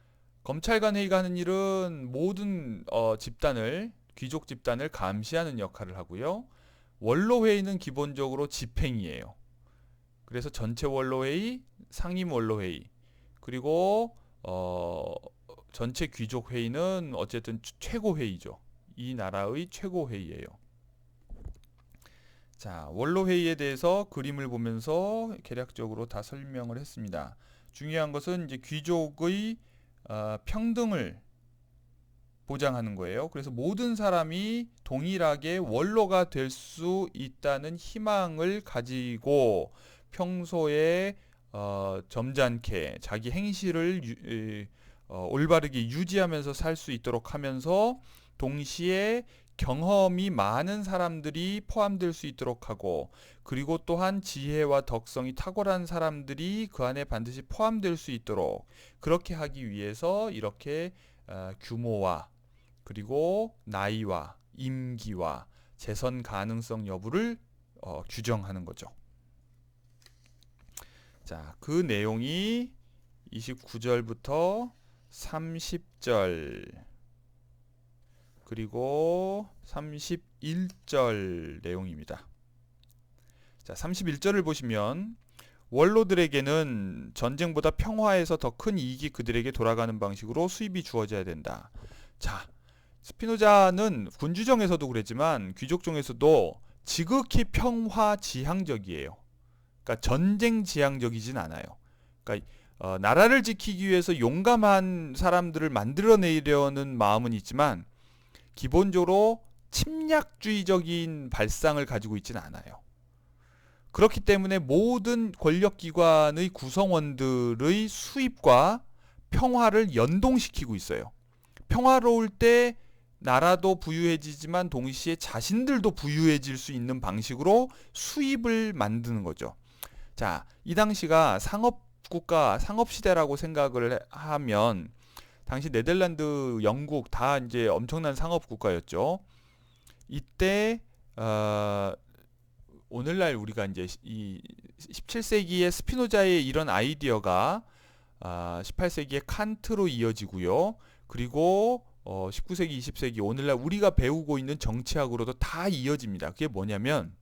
A: 검찰관 회의가 하는 일은 모든 집단을 귀족 집단을 감시하는 역할을 하고요. 원로회의는 기본적으로 집행이에요. 그래서 전체 원로회의, 상임 원로회의, 그리고 전체 귀족회의는 어쨌든 최고회의죠. 이 나라의 최고회의예요. 자, 원로회의에 대해서 그림을 보면서 개략적으로 다 설명을 했습니다. 중요한 것은 이제 귀족의 평등을 보장하는 거예요. 그래서 모든 사람이 동일하게 원로가 될 수 있다는 희망을 가지고 평소에 점잖게 자기 행실을 올바르게 유지하면서 살 수 있도록 하면서 동시에 경험이 많은 사람들이 포함될 수 있도록 하고, 그리고 또한 지혜와 덕성이 탁월한 사람들이 그 안에 반드시 포함될 수 있도록 그렇게 하기 위해서 이렇게 규모와 그리고 나이와 임기와 재선 가능성 여부를 규정하는 거죠. 자, 그 내용이 29절부터 30절 그리고 31절 내용입니다. 자, 31절을 보시면 원로들에게는 전쟁보다 평화에서 더 큰 이익이 그들에게 돌아가는 방식으로 수입이 주어져야 된다. 자, 스피노자는 군주정에서도 그랬지만 귀족정에서도 지극히 평화 지향적이에요. 그러니까 전쟁 지향적이진 않아요. 그러니까 나라를 지키기 위해서 용감한 사람들을 만들어내려는 마음은 있지만 기본적으로 침략주의적인 발상을 가지고 있지는 않아요. 그렇기 때문에 모든 권력기관의 구성원들의 수입과 평화를 연동시키고 있어요. 평화로울 때 나라도 부유해지지만 동시에 자신들도 부유해질 수 있는 방식으로 수입을 만드는 거죠. 자, 이 당시가 상업국가, 상업시대라고 생각을 하면 당시 네덜란드, 영국 다 이제 엄청난 상업국가였죠. 이때 오늘날 우리가 이제 이 17세기의 스피노자의 이런 아이디어가 18세기의 칸트로 이어지고요. 그리고 19세기, 20세기 오늘날 우리가 배우고 있는 정치학으로도 다 이어집니다. 그게 뭐냐면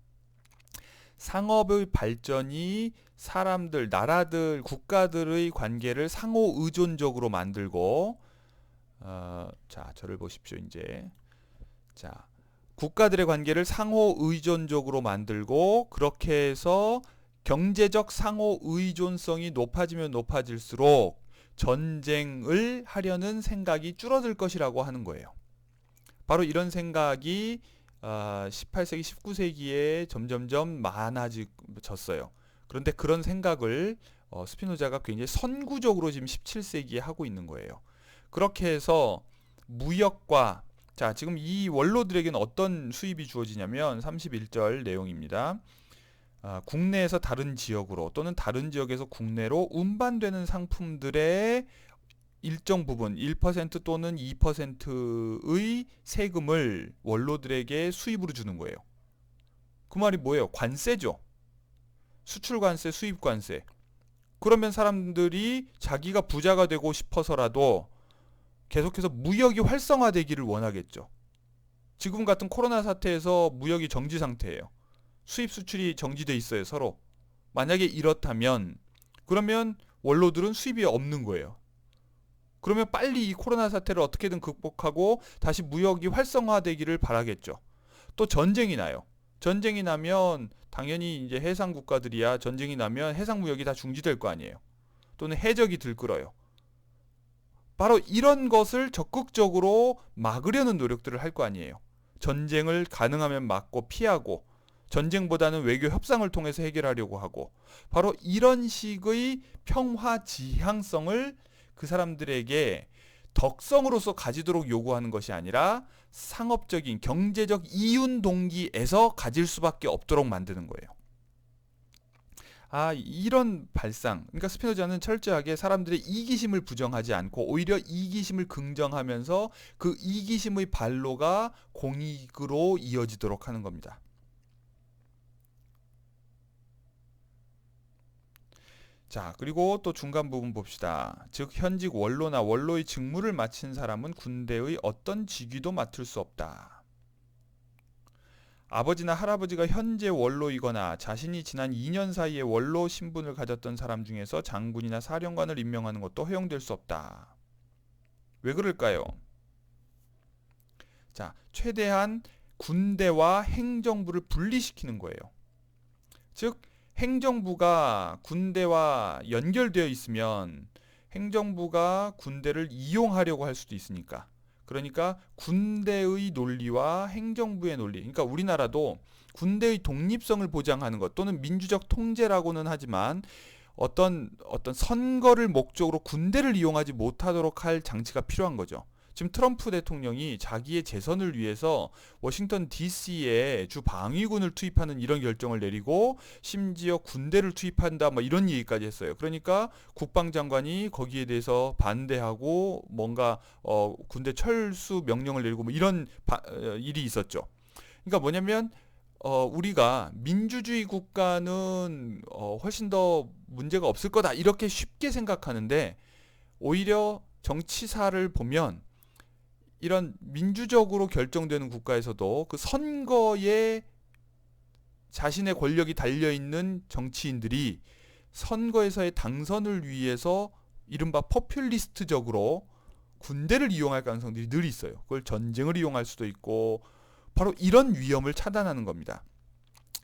A: 상업의 발전이 사람들, 나라들, 국가들의 관계를 상호 의존적으로 만들고 자, 저를 보십시오. 이제 자, 국가들의 관계를 상호 의존적으로 만들고 그렇게 해서 경제적 상호 의존성이 높아지면 높아질수록 전쟁을 하려는 생각이 줄어들 것이라고 하는 거예요. 바로 이런 생각이 18세기, 19세기에 점점점 많아졌어요. 그런데 그런 생각을 스피노자가 굉장히 선구적으로 지금 17세기에 하고 있는 거예요. 그렇게 해서 무역과 자, 지금 이 원로들에게는 어떤 수입이 주어지냐면 31절 내용입니다. 국내에서 다른 지역으로 또는 다른 지역에서 국내로 운반되는 상품들의 일정 부분 1% 또는 2%의 세금을 원로들에게 수입으로 주는 거예요. 그 말이 뭐예요? 관세죠. 수출 관세, 수입 관세. 그러면 사람들이 자기가 부자가 되고 싶어서라도 계속해서 무역이 활성화되기를 원하겠죠. 지금 같은 코로나 사태에서 무역이 정지 상태예요. 수입 수출이 정지돼 있어요, 서로. 만약에 이렇다면 그러면 원로들은 수입이 없는 거예요. 그러면 빨리 이 코로나 사태를 어떻게든 극복하고 다시 무역이 활성화되기를 바라겠죠. 또 전쟁이 나요. 전쟁이 나면 당연히 이제 해상 국가들이야 전쟁이 나면 해상 무역이 다 중지될 거 아니에요. 또는 해적이 들끓어요. 바로 이런 것을 적극적으로 막으려는 노력들을 할 거 아니에요. 전쟁을 가능하면 막고 피하고 전쟁보다는 외교 협상을 통해서 해결하려고 하고 바로 이런 식의 평화 지향성을 그 사람들에게 덕성으로서 가지도록 요구하는 것이 아니라 상업적인 경제적 이윤 동기에서 가질 수밖에 없도록 만드는 거예요. 이런 발상. 그러니까 스피노자는 철저하게 사람들의 이기심을 부정하지 않고 오히려 이기심을 긍정하면서 그 이기심의 발로가 공익으로 이어지도록 하는 겁니다. 자, 그리고 또 중간 부분 봅시다. 즉 현직 원로나 원로의 직무를 마친 사람은 군대의 어떤 직위도 맡을 수 없다. 아버지나 할아버지가 현재 원로이거나 자신이 지난 2년 사이에 원로 신분을 가졌던 사람 중에서 장군이나 사령관을 임명하는 것도 허용될 수 없다. 왜 그럴까요? 자, 최대한 군대와 행정부를 분리시키는 거예요. 즉 행정부가 군대와 연결되어 있으면 행정부가 군대를 이용하려고 할 수도 있으니까 그러니까 군대의 논리와 행정부의 논리. 그러니까 우리나라도 군대의 독립성을 보장하는 것 또는 민주적 통제라고는 하지만 어떤 선거를 목적으로 군대를 이용하지 못하도록 할 장치가 필요한 거죠. 지금 트럼프 대통령이 자기의 재선을 위해서 워싱턴 DC에 주 방위군을 투입하는 이런 결정을 내리고 심지어 군대를 투입한다 뭐 이런 얘기까지 했어요. 그러니까 국방장관이 거기에 대해서 반대하고 뭔가 군대 철수 명령을 내리고 뭐 이런 일이 있었죠. 그러니까 뭐냐면 우리가 민주주의 국가는 훨씬 더 문제가 없을 거다 이렇게 쉽게 생각하는데 오히려 정치사를 보면 이런 민주적으로 결정되는 국가에서도 그 선거에 자신의 권력이 달려있는 정치인들이 선거에서의 당선을 위해서 이른바 포퓰리스트적으로 군대를 이용할 가능성들이 늘 있어요. 그걸 전쟁을 이용할 수도 있고 바로 이런 위험을 차단하는 겁니다.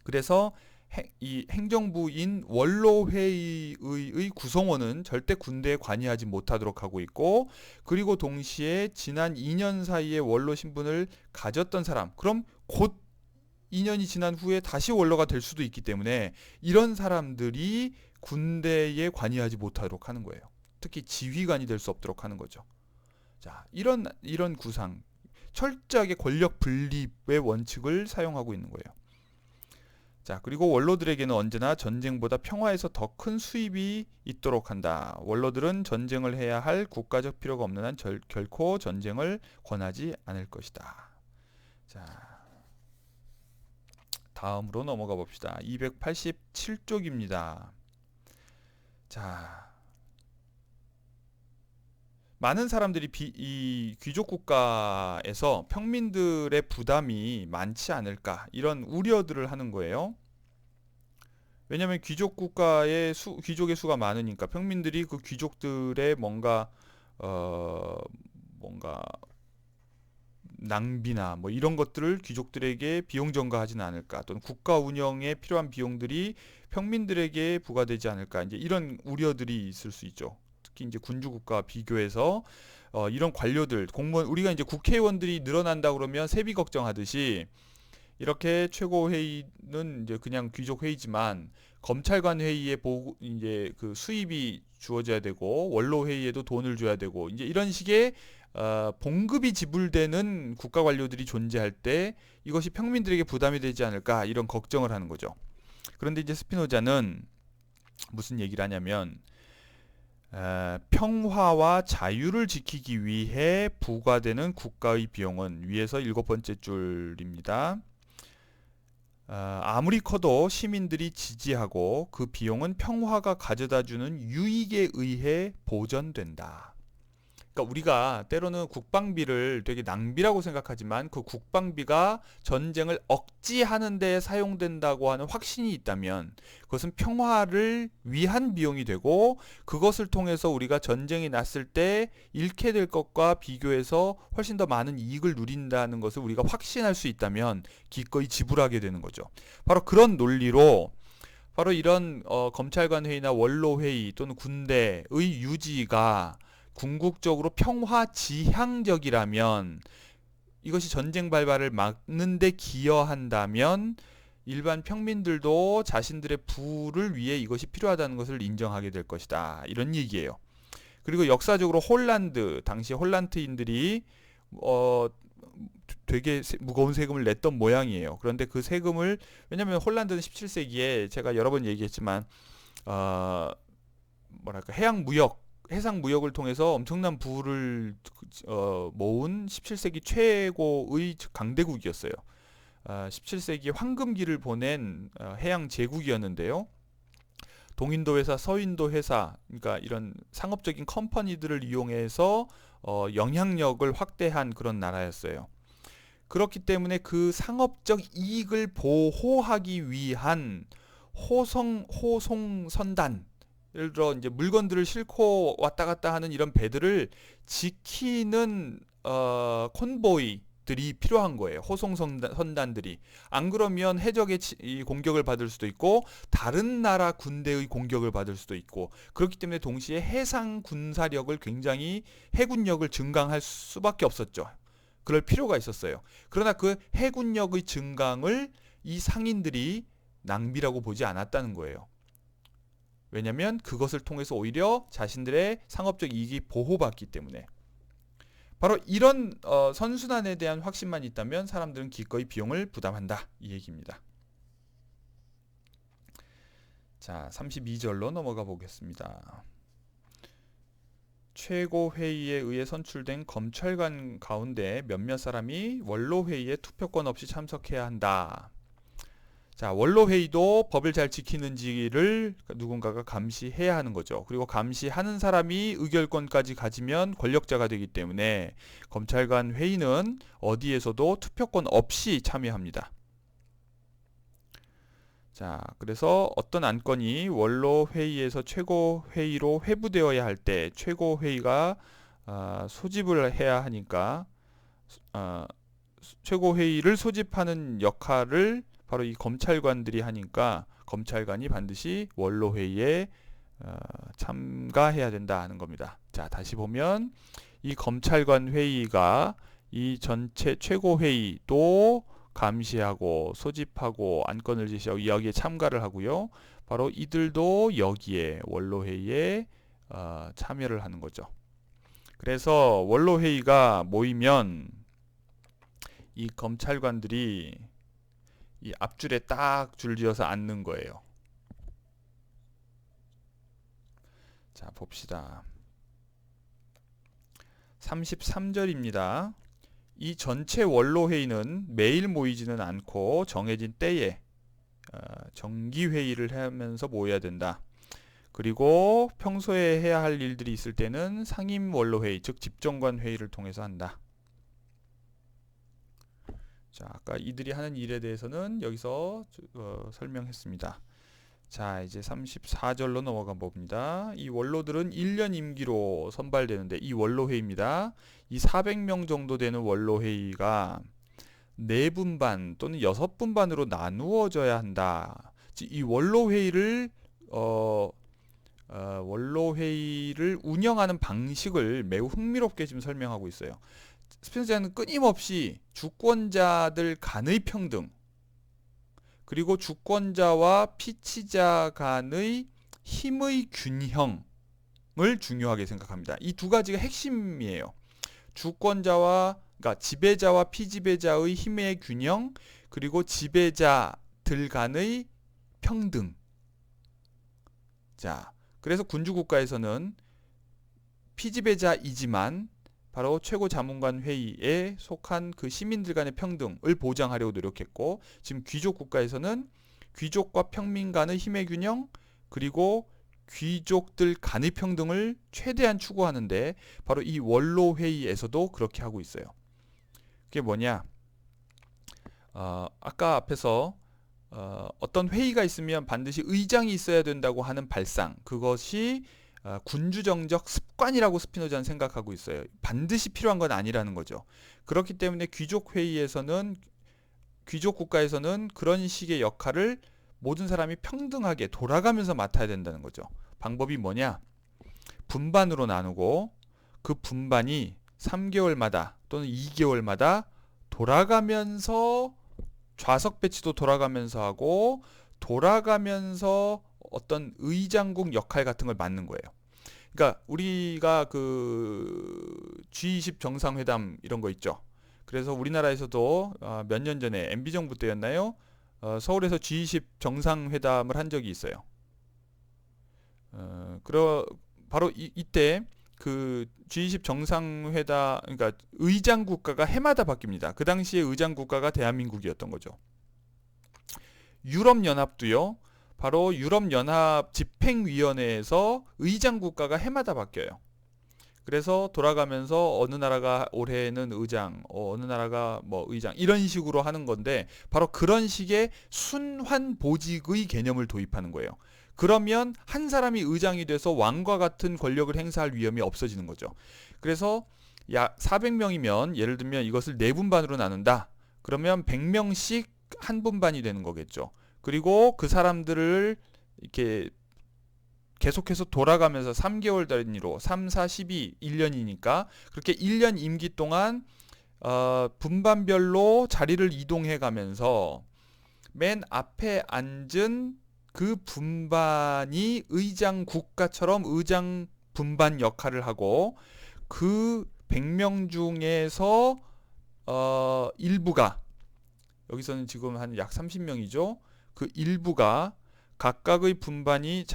A: 그래서 이 행정부인 원로회의의 구성원은 절대 군대에 관여하지 못하도록 하고 있고 그리고 동시에 지난 2년 사이에 원로 신분을 가졌던 사람 그럼 곧 2년이 지난 후에 다시 원로가 될 수도 있기 때문에 이런 사람들이 군대에 관여하지 못하도록 하는 거예요. 특히 지휘관이 될 수 없도록 하는 거죠. 자, 이런 구상 철저하게 권력 분립의 원칙을 사용하고 있는 거예요. 자, 그리고 원로들에게는 언제나 전쟁보다 평화에서 더 큰 수입이 있도록 한다. 원로들은 전쟁을 해야 할 국가적 필요가 없는 한 결코 전쟁을 권하지 않을 것이다. 자, 다음으로 넘어가 봅시다. 287쪽입니다. 자, 많은 사람들이 이 귀족 국가에서 평민들의 부담이 많지 않을까 이런 우려들을 하는 거예요. 왜냐하면 귀족 국가의 귀족의 수가 많으니까 평민들이 그 귀족들의 뭔가 낭비나 뭐 이런 것들을 귀족들에게 비용 전가하지는 않을까 또는 국가 운영에 필요한 비용들이 평민들에게 부과되지 않을까 이제 이런 우려들이 있을 수 있죠. 특히 이제 군주국가와 비교해서 이런 관료들 공무원 우리가 이제 국회의원들이 늘어난다 그러면 세비 걱정하듯이 이렇게 최고회의는 이제 그냥 귀족 회의지만 검찰관 회의에 이제 그 수입이 주어져야 되고 원로 회의에도 돈을 줘야 되고 이제 이런 식의 봉급이 지불되는 국가 관료들이 존재할 때 이것이 평민들에게 부담이 되지 않을까 이런 걱정을 하는 거죠. 그런데 이제 스피노자는 무슨 얘기를 하냐면 평화와 자유를 지키기 위해 부과되는 국가의 비용은 위에서 7번째 줄입니다. 아무리 커도 시민들이 지지하고 그 비용은 평화가 가져다주는 유익에 의해 보전된다. 그러니까 우리가 때로는 국방비를 되게 낭비라고 생각하지만 그 국방비가 전쟁을 억제하는 데 사용된다고 하는 확신이 있다면 그것은 평화를 위한 비용이 되고 그것을 통해서 우리가 전쟁이 났을 때 잃게 될 것과 비교해서 훨씬 더 많은 이익을 누린다는 것을 우리가 확신할 수 있다면 기꺼이 지불하게 되는 거죠. 바로 그런 논리로 바로 이런 검찰관 회의나 원로 회의 또는 군대의 유지가 궁극적으로 평화 지향적이라면 이것이 전쟁 발발을 막는 데 기여한다면 일반 평민들도 자신들의 부를 위해 이것이 필요하다는 것을 인정하게 될 것이다. 이런 얘기예요. 그리고 역사적으로 당시 홀란드인들이 되게 무거운 세금을 냈던 모양이에요. 그런데 그 세금을 왜냐하면 홀란드는 17세기에 제가 여러 번 얘기했지만 해상 무역을 통해서 엄청난 부를 모은 17세기 최고의 강대국이었어요. 17세기 황금기를 보낸 해양 제국이었는데요. 동인도 회사, 서인도 회사, 그러니까 이런 상업적인 컴퍼니들을 이용해서 영향력을 확대한 그런 나라였어요. 그렇기 때문에 그 상업적 이익을 보호하기 위한 호송선단 예를 들어 이제 물건들을 싣고 왔다 갔다 하는 이런 배들을 지키는 콘보이 선단들이 필요한 거예요. 호송 선단들이. 안 그러면 해적의 이 공격을 받을 수도 있고 다른 나라 군대의 공격을 받을 수도 있고 그렇기 때문에 동시에 해상 군사력을 굉장히 해군력을 증강할 수밖에 없었죠. 그럴 필요가 있었어요. 그러나 그 해군력의 증강을 이 상인들이 낭비라고 보지 않았다는 거예요. 왜냐하면 그것을 통해서 오히려 자신들의 상업적 이익이 보호받기 때문에. 바로 이런 선순환에 대한 확신만 있다면 사람들은 기꺼이 비용을 부담한다. 이 얘기입니다. 자, 32절로 넘어가 보겠습니다. 최고회의에 의해 선출된 검찰관 가운데 몇몇 사람이 원로회의에 투표권 없이 참석해야 한다. 자, 원로회의도 법을 잘 지키는지를 누군가가 감시해야 하는 거죠. 그리고 감시하는 사람이 의결권까지 가지면 권력자가 되기 때문에 검찰관 회의는 어디에서도 투표권 없이 참여합니다. 자, 그래서 어떤 안건이 원로회의에서 최고회의로 회부되어야 할 때 최고회의가 소집을 해야 하니까 최고회의를 소집하는 역할을 바로 이 검찰관들이 하니까 검찰관이 반드시 원로회의에 참가해야 된다 하는 겁니다. 자, 다시 보면 이 검찰관 회의가 이 전체 최고회의도 감시하고 소집하고 안건을 제시하고 여기에 참가를 하고요. 바로 이들도 여기에 원로회의에 참여를 하는 거죠. 그래서 원로회의가 모이면 이 검찰관들이 이 앞줄에 딱 줄지어서 앉는 거예요. 자, 봅시다. 33절입니다. 이 전체 원로회의는 매일 모이지는 않고 정해진 때에 정기회의를 하면서 모여야 된다. 그리고 평소에 해야 할 일들이 있을 때는 상임원로회의, 즉 집정관 회의를 통해서 한다. 자, 아까 이들이 하는 일에 대해서는 여기서 설명했습니다. 자, 이제 34절로 넘어가 봅니다. 이 원로들은 1년 임기로 선발되는데 이 원로회의입니다. 이 400명 정도 되는 원로회의가 4분반 또는 6분반으로 나누어져야 한다. 이 원로회의를 운영하는 방식을 매우 흥미롭게 지금 설명하고 있어요. 스피노자는 끊임없이 주권자들 간의 평등 그리고 주권자와 피치자 간의 힘의 균형을 중요하게 생각합니다. 이 두 가지가 핵심이에요. 주권자와 그러니까 지배자와 피지배자의 힘의 균형 그리고 지배자들 간의 평등. 자, 그래서 군주국가에서는 피지배자이지만 바로 최고자문관 회의에 속한 그 시민들 간의 평등을 보장하려고 노력했고 지금 귀족 국가에서는 귀족과 평민 간의 힘의 균형 그리고 귀족들 간의 평등을 최대한 추구하는데 바로 이 원로 회의에서도 그렇게 하고 있어요. 그게 뭐냐? 아까 앞에서 어떤 회의가 있으면 반드시 의장이 있어야 된다고 하는 발상 그것이 군주정적 습관이라고 스피노자는 생각하고 있어요. 반드시 필요한 건 아니라는 거죠. 그렇기 때문에 귀족 회의에서는 귀족 국가에서는 그런 식의 역할을 모든 사람이 평등하게 돌아가면서 맡아야 된다는 거죠. 방법이 뭐냐? 분반으로 나누고 그 분반이 3개월마다 또는 2개월마다 돌아가면서 좌석 배치도 돌아가면서 하고 돌아가면서 어떤 의장국 역할 같은 걸 맡는 거예요. 그러니까 우리가 그 G20 정상회담 이런 거 있죠. 그래서 우리나라에서도 몇 년 전에 MB 정부 때였나요? 서울에서 G20 정상회담을 한 적이 있어요. 바로 이때 그 G20 정상회담 그러니까 의장 국가가 해마다 바뀝니다. 그 당시에 의장 국가가 대한민국이었던 거죠. 유럽 연합도요. 바로 유럽연합 집행위원회에서 의장 국가가 해마다 바뀌어요. 그래서 돌아가면서 어느 나라가 올해는 의장, 어느 나라가 뭐 의장 이런 식으로 하는 건데 바로 그런 식의 순환 보직의 개념을 도입하는 거예요. 그러면 한 사람이 의장이 돼서 왕과 같은 권력을 행사할 위험이 없어지는 거죠. 그래서 약 400명이면 예를 들면 이것을 4분반으로 나눈다. 그러면 100명씩 한 분반이 되는 거겠죠. 그리고 그 사람들을 이렇게 계속해서 돌아가면서 3개월 단위로 3, 4, 12, 1년이니까 그렇게 1년 임기 동안 분반별로 자리를 이동해 가면서 맨 앞에 앉은 그 분반이 의장 국가처럼 의장 분반 역할을 하고 그 100명 중에서 일부가 여기서는 지금 한 약 30명이죠. 그 일부가 각각의 분반이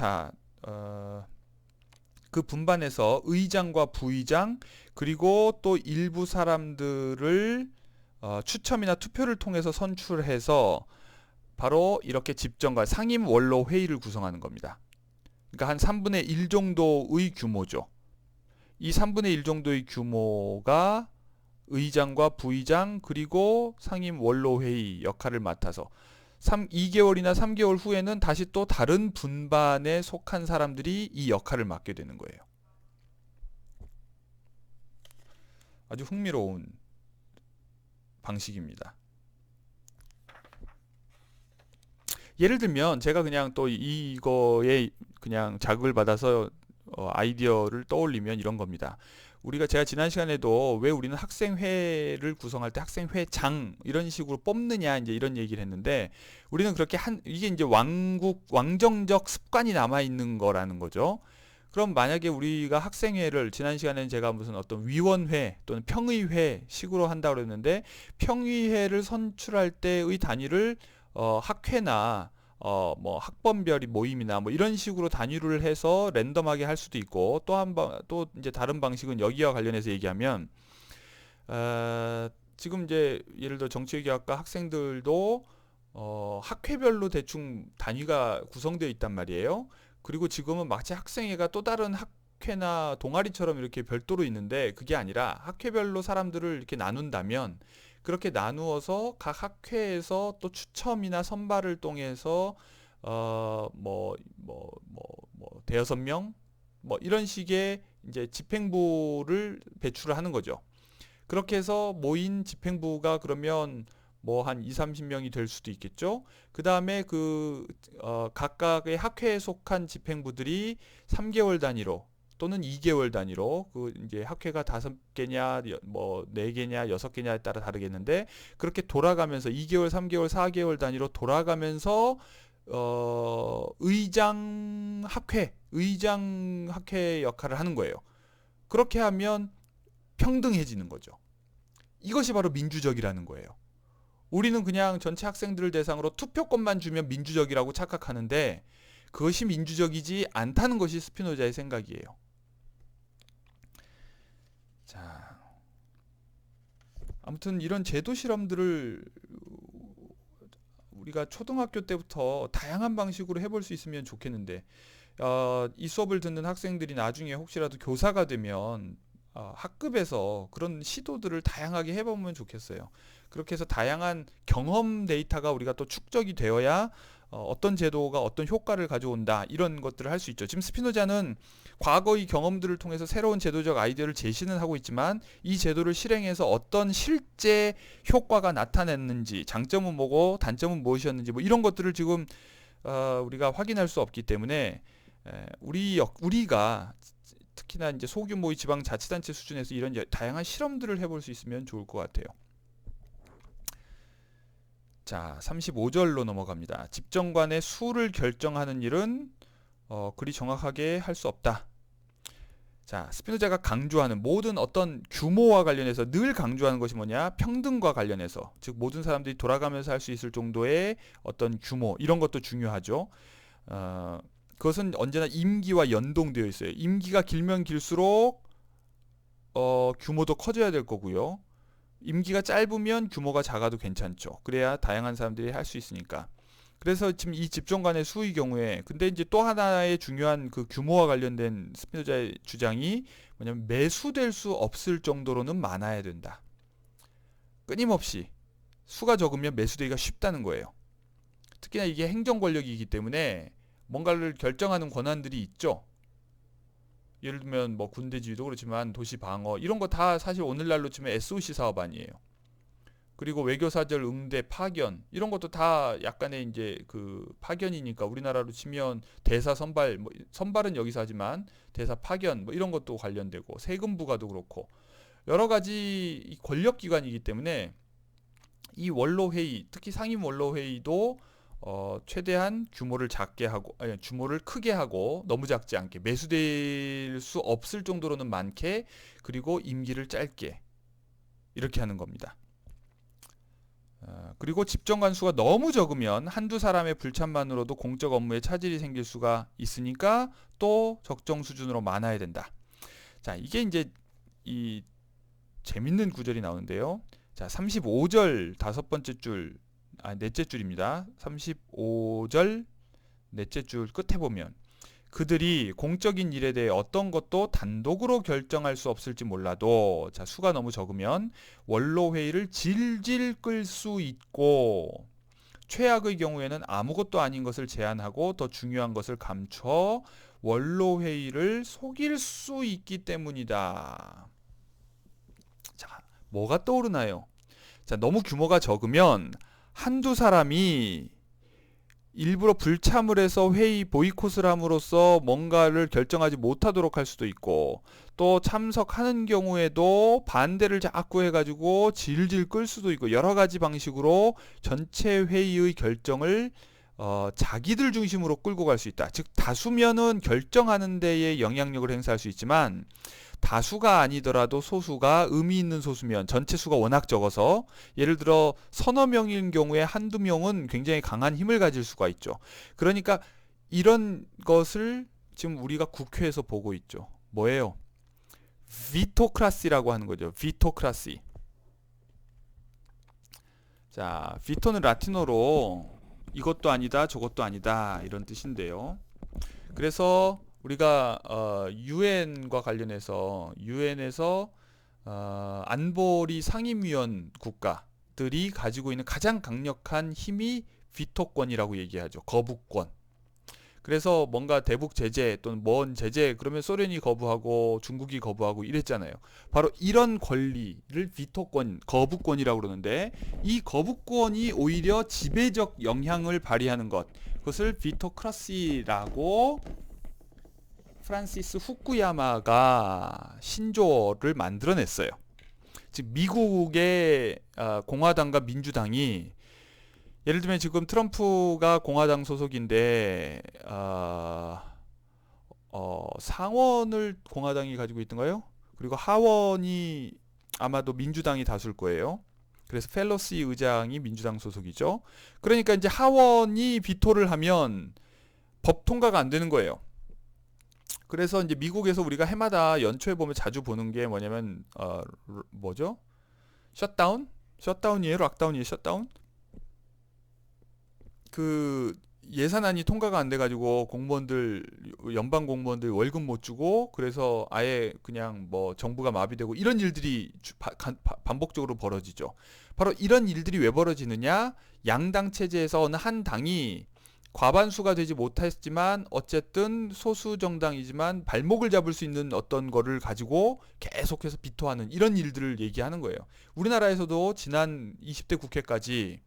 A: 그 분반에서 의장과 부의장 그리고 또 일부 사람들을 추첨이나 투표를 통해서 선출해서 바로 이렇게 집정관 상임 원로 회의를 구성하는 겁니다. 그러니까 한 3분의 1 정도의 규모죠. 이 3분의 1 정도의 규모가 의장과 부의장 그리고 상임 원로 회의 역할을 맡아서 2개월이나 3개월 후에는 다시 또 다른 분반에 속한 사람들이 이 역할을 맡게 되는 거예요. 아주 흥미로운 방식입니다. 예를 들면 제가 그냥 또 이거에 그냥 자극을 받아서 아이디어를 떠올리면 이런 겁니다. 제가 지난 시간에도 왜 우리는 학생회를 구성할 때 학생회장 이런 식으로 뽑느냐 이제 이런 얘기를 했는데 우리는 그렇게 이게 이제 왕정적 습관이 남아 있는 거라는 거죠. 그럼 만약에 우리가 학생회를 지난 시간에는 제가 무슨 어떤 위원회 또는 평의회 식으로 한다고 그랬는데 평의회를 선출할 때의 단위를 학회나 뭐 학번별 모임이나 뭐 이런 식으로 단위를 해서 랜덤하게 할 수도 있고 또 이제 다른 방식은 여기와 관련해서 얘기하면 지금 이제 예를 들어 정치외교학과 학생들도 학회별로 대충 단위가 구성되어 있단 말이에요. 그리고 지금은 마치 학생회가 또 다른 학회나 동아리처럼 이렇게 별도로 있는데 그게 아니라 학회별로 사람들을 이렇게 나눈다면 그렇게 나누어서 각 학회에서 또 추첨이나 선발을 통해서 대여섯 명 이런 식의 이제 집행부를 배출을 하는 거죠. 그렇게 해서 모인 집행부가 그러면 뭐 한 2, 30명이 될 수도 있겠죠. 그 다음에 각각의 학회에 속한 집행부들이 3개월 단위로 또는 2개월 단위로 이제 학회가 5개냐 뭐 4개냐 6개냐에 따라 다르겠는데 그렇게 돌아가면서 2개월, 3개월, 4개월 단위로 돌아가면서 의장 학회 역할을 하는 거예요. 그렇게 하면 평등해지는 거죠. 이것이 바로 민주적이라는 거예요. 우리는 그냥 전체 학생들을 대상으로 투표권만 주면 민주적이라고 착각하는데 그것이 민주적이지 않다는 것이 스피노자의 생각이에요. 자, 아무튼 이런 제도 실험들을 우리가 초등학교 때부터 다양한 방식으로 해볼 수 있으면 좋겠는데 이 수업을 듣는 학생들이 나중에 혹시라도 교사가 되면 학급에서 그런 시도들을 다양하게 해보면 좋겠어요. 그렇게 해서 다양한 경험 데이터가 우리가 또 축적이 되어야 어떤 제도가 어떤 효과를 가져온다 이런 것들을 할 수 있죠. 지금 스피노자는 과거의 경험들을 통해서 새로운 제도적 아이디어를 제시는 하고 있지만 이 제도를 실행해서 어떤 실제 효과가 나타났는지 장점은 뭐고 단점은 무엇이었는지 뭐 이런 것들을 지금 우리가 확인할 수 없기 때문에 우리가 특히나 이제 소규모의 지방자치단체 수준에서 이런 다양한 실험들을 해볼 수 있으면 좋을 것 같아요. 자, 35절로 넘어갑니다. 집정관의 수를 결정하는 일은 그리 정확하게 할 수 없다. 자, 스피노자가 강조하는 모든 어떤 규모와 관련해서 늘 강조하는 것이 뭐냐? 평등과 관련해서, 즉 모든 사람들이 돌아가면서 할 수 있을 정도의 어떤 규모 이런 것도 중요하죠. 그것은 언제나 임기와 연동되어 있어요. 임기가 길면 길수록 규모도 커져야 될 거고요. 임기가 짧으면 규모가 작아도 괜찮죠. 그래야 다양한 사람들이 할 수 있으니까. 그래서 지금 이 집정관의 수의 경우에 근데 이제 또 하나의 중요한 그 규모와 관련된 스피노자의 주장이 뭐냐면 매수될 수 없을 정도로는 많아야 된다. 끊임없이 수가 적으면 매수되기가 쉽다는 거예요. 특히나 이게 행정 권력이기 때문에 뭔가를 결정하는 권한들이 있죠. 예를 들면 뭐 군대 지휘도 그렇지만 도시 방어 이런 거 다 사실 오늘날로 치면 SOC 사업 아니에요. 그리고 외교사절 응대 파견 이런 것도 다 약간의 이제 그 파견이니까 우리나라로 치면 대사 선발 뭐 선발은 여기서 하지만 대사 파견 뭐 이런 것도 관련되고 세금 부과도 그렇고 여러 가지 권력 기관이기 때문에 이 원로 회의 특히 상임 원로 회의도 최대한 규모를 작게 하고 아니, 규모를 크게 하고 너무 작지 않게 매수될 수 없을 정도로는 많게 그리고 임기를 짧게 이렇게 하는 겁니다. 그리고 집정관 수가 너무 적으면 한두 사람의 불참만으로도 공적 업무에 차질이 생길 수가 있으니까 또 적정 수준으로 많아야 된다. 자, 이게 이제 이 재밌는 구절이 나오는데요. 자, 35절 다섯 번째 줄, 넷째 줄입니다. 35절 넷째 줄 끝에 보면 그들이 공적인 일에 대해 어떤 것도 단독으로 결정할 수 없을지 몰라도 자, 수가 너무 적으면 원로 회의를 질질 끌 수 있고 최악의 경우에는 아무것도 아닌 것을 제안하고 더 중요한 것을 감춰 원로 회의를 속일 수 있기 때문이다. 자, 뭐가 떠오르나요? 자, 너무 규모가 적으면 한두 사람이 일부러 불참을 해서 회의 보이콧을 함으로써 뭔가를 결정하지 못하도록 할 수도 있고 또 참석하는 경우에도 반대를 자꾸 해가지고 질질 끌 수도 있고 여러 가지 방식으로 전체 회의의 결정을 자기들 중심으로 끌고 갈 수 있다. 즉 다수면은 결정하는 데에 영향력을 행사할 수 있지만 다수가 아니더라도 소수가 의미 있는 소수면 전체 수가 워낙 적어서 예를 들어 서너 명인 경우에 한두 명은 굉장히 강한 힘을 가질 수가 있죠. 그러니까 이런 것을 지금 우리가 국회에서 보고 있죠. 뭐예요? 비토크라시라고 하는 거죠. 비토크라시. 자, 비토는 라틴어로 이것도 아니다 저것도 아니다 이런 뜻인데요. 그래서 우리가 유엔과 관련해서 유엔에서 안보리 상임위원 국가들이 가지고 있는 가장 강력한 힘이 비토권이라고 얘기하죠. 거부권. 그래서 뭔가 대북 제재 또는 먼 제재 그러면 소련이 거부하고 중국이 거부하고 이랬잖아요. 바로 이런 권리를 비토권, 거부권이라고 그러는데 이 거부권이 오히려 지배적 영향을 발휘하는 것 그것을 비토크라시라고 프란시스 후쿠야마가 신조어를 만들어냈어요. 즉 미국의 공화당과 민주당이 예를 들면 지금 트럼프가 공화당 소속인데 상원을 공화당이 가지고 있던가요? 그리고 하원이 아마도 민주당이 다수일 거예요. 그래서 펠로시 의장이 민주당 소속이죠. 그러니까 이제 하원이 비토를 하면 법 통과가 안 되는 거예요. 그래서 이제 미국에서 우리가 해마다 연초에 보면 자주 보는 게 뭐냐면 뭐죠? 셧다운? 셧다운이에요? 락다운이에요? 셧다운? 그 예산안이 통과가 안 돼가지고 공무원들 연방 공무원들 월급 못 주고 그래서 아예 그냥 뭐 정부가 마비되고 이런 일들이 반복적으로 벌어지죠. 바로 이런 일들이 왜 벌어지느냐? 양당 체제에서 어느 한 당이 과반수가 되지 못했지만 어쨌든 소수 정당이지만 발목을 잡을 수 있는 어떤 거를 가지고 계속해서 비토하는 이런 일들을 얘기하는 거예요. 우리나라에서도 지난 20대 국회까지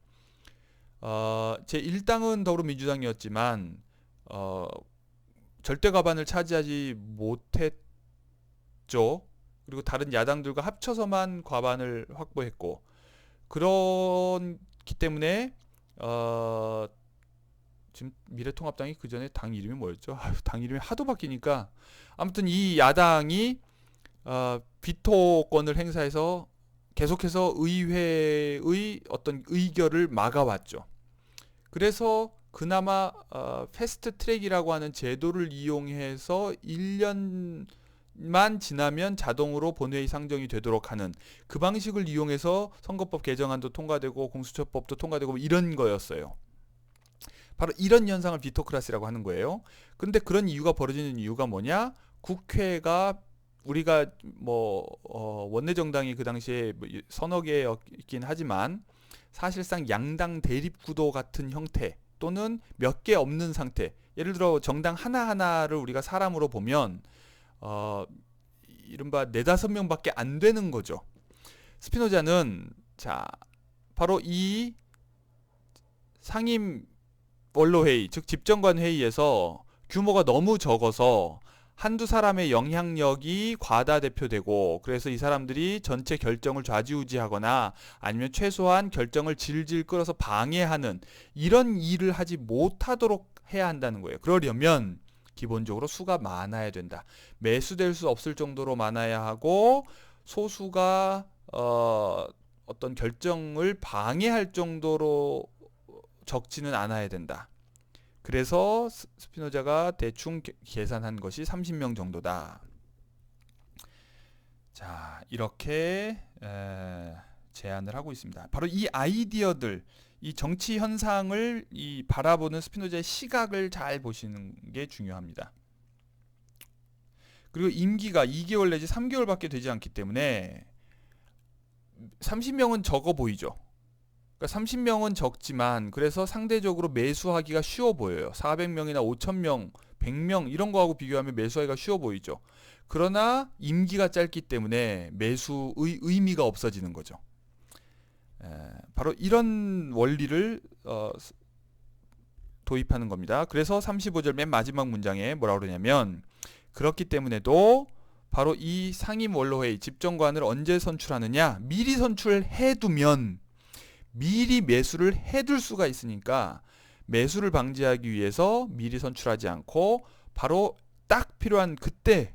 A: 제1당은 더불어민주당이었지만 절대 과반을 차지하지 못했죠. 그리고 다른 야당들과 합쳐서만 과반을 확보했고 그렇기 때문에 지금 미래통합당이 그 전에 당 이름이 뭐였죠? 당 이름이 하도 바뀌니까 아무튼 이 야당이 비토권을 행사해서 계속해서 의회의 어떤 의결을 막아왔죠. 그래서 그나마 패스트 트랙이라고 하는 제도를 이용해서 1년만 지나면 자동으로 본회의 상정이 되도록 하는 그 방식을 이용해서 선거법 개정안도 통과되고 공수처법도 통과되고 이런 거였어요. 바로 이런 현상을 비토크라시라고 하는 거예요. 근데 그런 이유가 벌어지는 이유가 뭐냐? 국회가 우리가 뭐 원내 정당이 그 당시에 서너 개였긴 하지만 사실상 양당 대립 구도 같은 형태 또는 몇 개 없는 상태. 예를 들어 정당 하나하나를 우리가 사람으로 보면 어, 이른바 4-5명밖에 안 되는 거죠. 스피노자는 자 바로 이 상임 원로회의, 즉 집정관 회의에서 규모가 너무 적어서 한두 사람의 영향력이 과다대표되고, 그래서 이 사람들이 전체 결정을 좌지우지하거나 아니면 최소한 결정을 질질 끌어서 방해하는 이런 일을 하지 못하도록 해야 한다는 거예요. 그러려면 기본적으로 수가 많아야 된다. 매수될 수 없을 정도로 많아야 하고, 소수가 어떤 결정을 방해할 정도로 적지는 않아야 된다. 그래서 스피노자가 대충 계산한 것이 30명 정도다. 자, 이렇게 제안을 하고 있습니다. 바로 이 아이디어들, 이 정치 현상을 바라보는 스피노자의 시각을 잘 보시는 게 중요합니다. 그리고 임기가 2개월 내지 3개월밖에 되지 않기 때문에 30명은 적어 보이죠. 그러니까 30명은 적지만 그래서 상대적으로 매수하기가 쉬워 보여요. 400명이나 5,000명, 100명 이런 거하고 비교하면 매수하기가 쉬워 보이죠. 그러나 임기가 짧기 때문에 매수의 의미가 없어지는 거죠. 바로 이런 원리를 도입하는 겁니다. 그래서 35절 맨 마지막 문장에 뭐라고 그러냐면, 그렇기 때문에도 바로 이 상임 원로회의 집정관을 언제 선출하느냐, 미리 선출해두면 미리 매수를 해둘 수가 있으니까 매수를 방지하기 위해서 미리 선출하지 않고 바로 딱 필요한 그때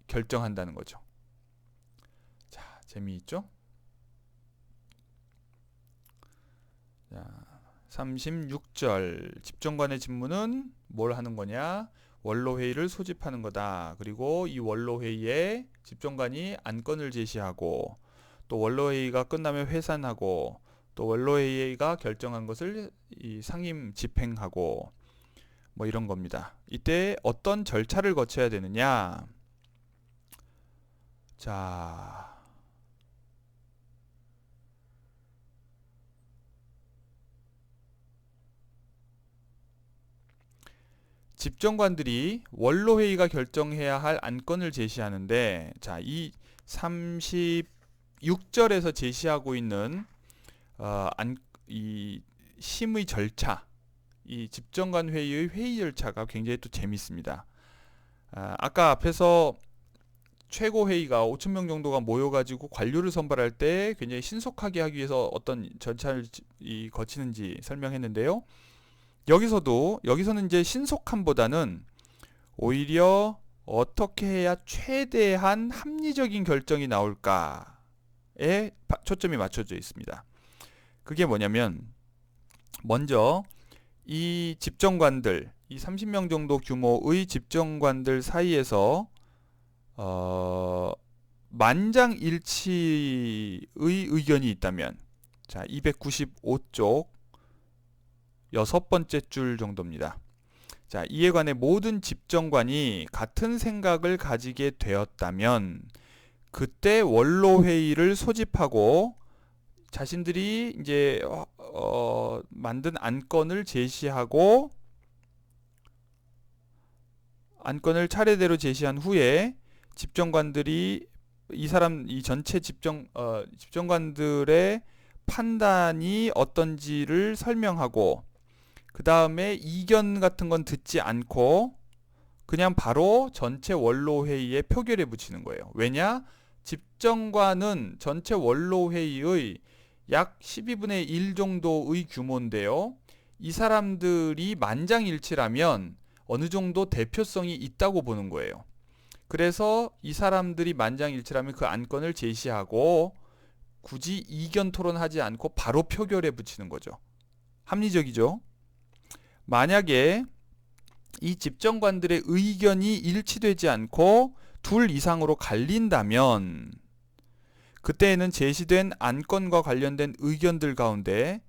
A: 결정한다는 거죠. 자, 재미있죠? 자, 36절 집정관의 직무는 뭘 하는 거냐? 원로회의를 소집하는 거다. 그리고 이 원로회의에 집정관이 안건을 제시하고, 또 원로회의가 끝나면 회산하고, 또 원로회의가 결정한 것을 이 상임 집행하고, 뭐 이런 겁니다. 이때 어떤 절차를 거쳐야 되느냐? 자, 집정관들이 원로회의가 결정해야 할 안건을 제시하는데, 자, 이 36절에서 제시하고 있는 이 심의 절차, 이 집정관 회의의 회의 절차가 굉장히 또 재밌습니다. 아까 앞에서 최고회의가 5,000명 정도가 모여가지고 관료를 선발할 때 굉장히 신속하게 하기 위해서 어떤 절차를 거치는지 설명했는데요. 여기서는 이제 신속함보다는 오히려 어떻게 해야 최대한 합리적인 결정이 나올까에 초점이 맞춰져 있습니다. 그게 뭐냐면, 먼저 이 집정관들, 이 30명 정도 규모의 집정관들 사이에서 만장일치의 의견이 있다면, 자, 295쪽 6번째 줄 정도입니다. 자, 이에 관해 모든 집정관이 같은 생각을 가지게 되었다면 그때 원로회의를 소집하고 자신들이 이제 만든 안건을 제시하고, 안건을 차례대로 제시한 후에 집정관들이 이 전체 집정관들의 판단이 어떤지를 설명하고, 그 다음에 이견 같은 건 듣지 않고 그냥 바로 전체 원로회의에 표결에 붙이는 거예요. 왜냐? 집정관은 전체 원로회의의 약 12분의 1 정도의 규모인데요. 이 사람들이 만장일치라면 어느 정도 대표성이 있다고 보는 거예요. 그래서 이 사람들이 만장일치라면 그 안건을 제시하고 굳이 이견 토론하지 않고 바로 표결에 붙이는 거죠. 합리적이죠? 만약에 이 집정관들의 의견이 일치되지 않고 둘 이상으로 갈린다면 그때에는 제시된 안건과 관련된 의견들 가운데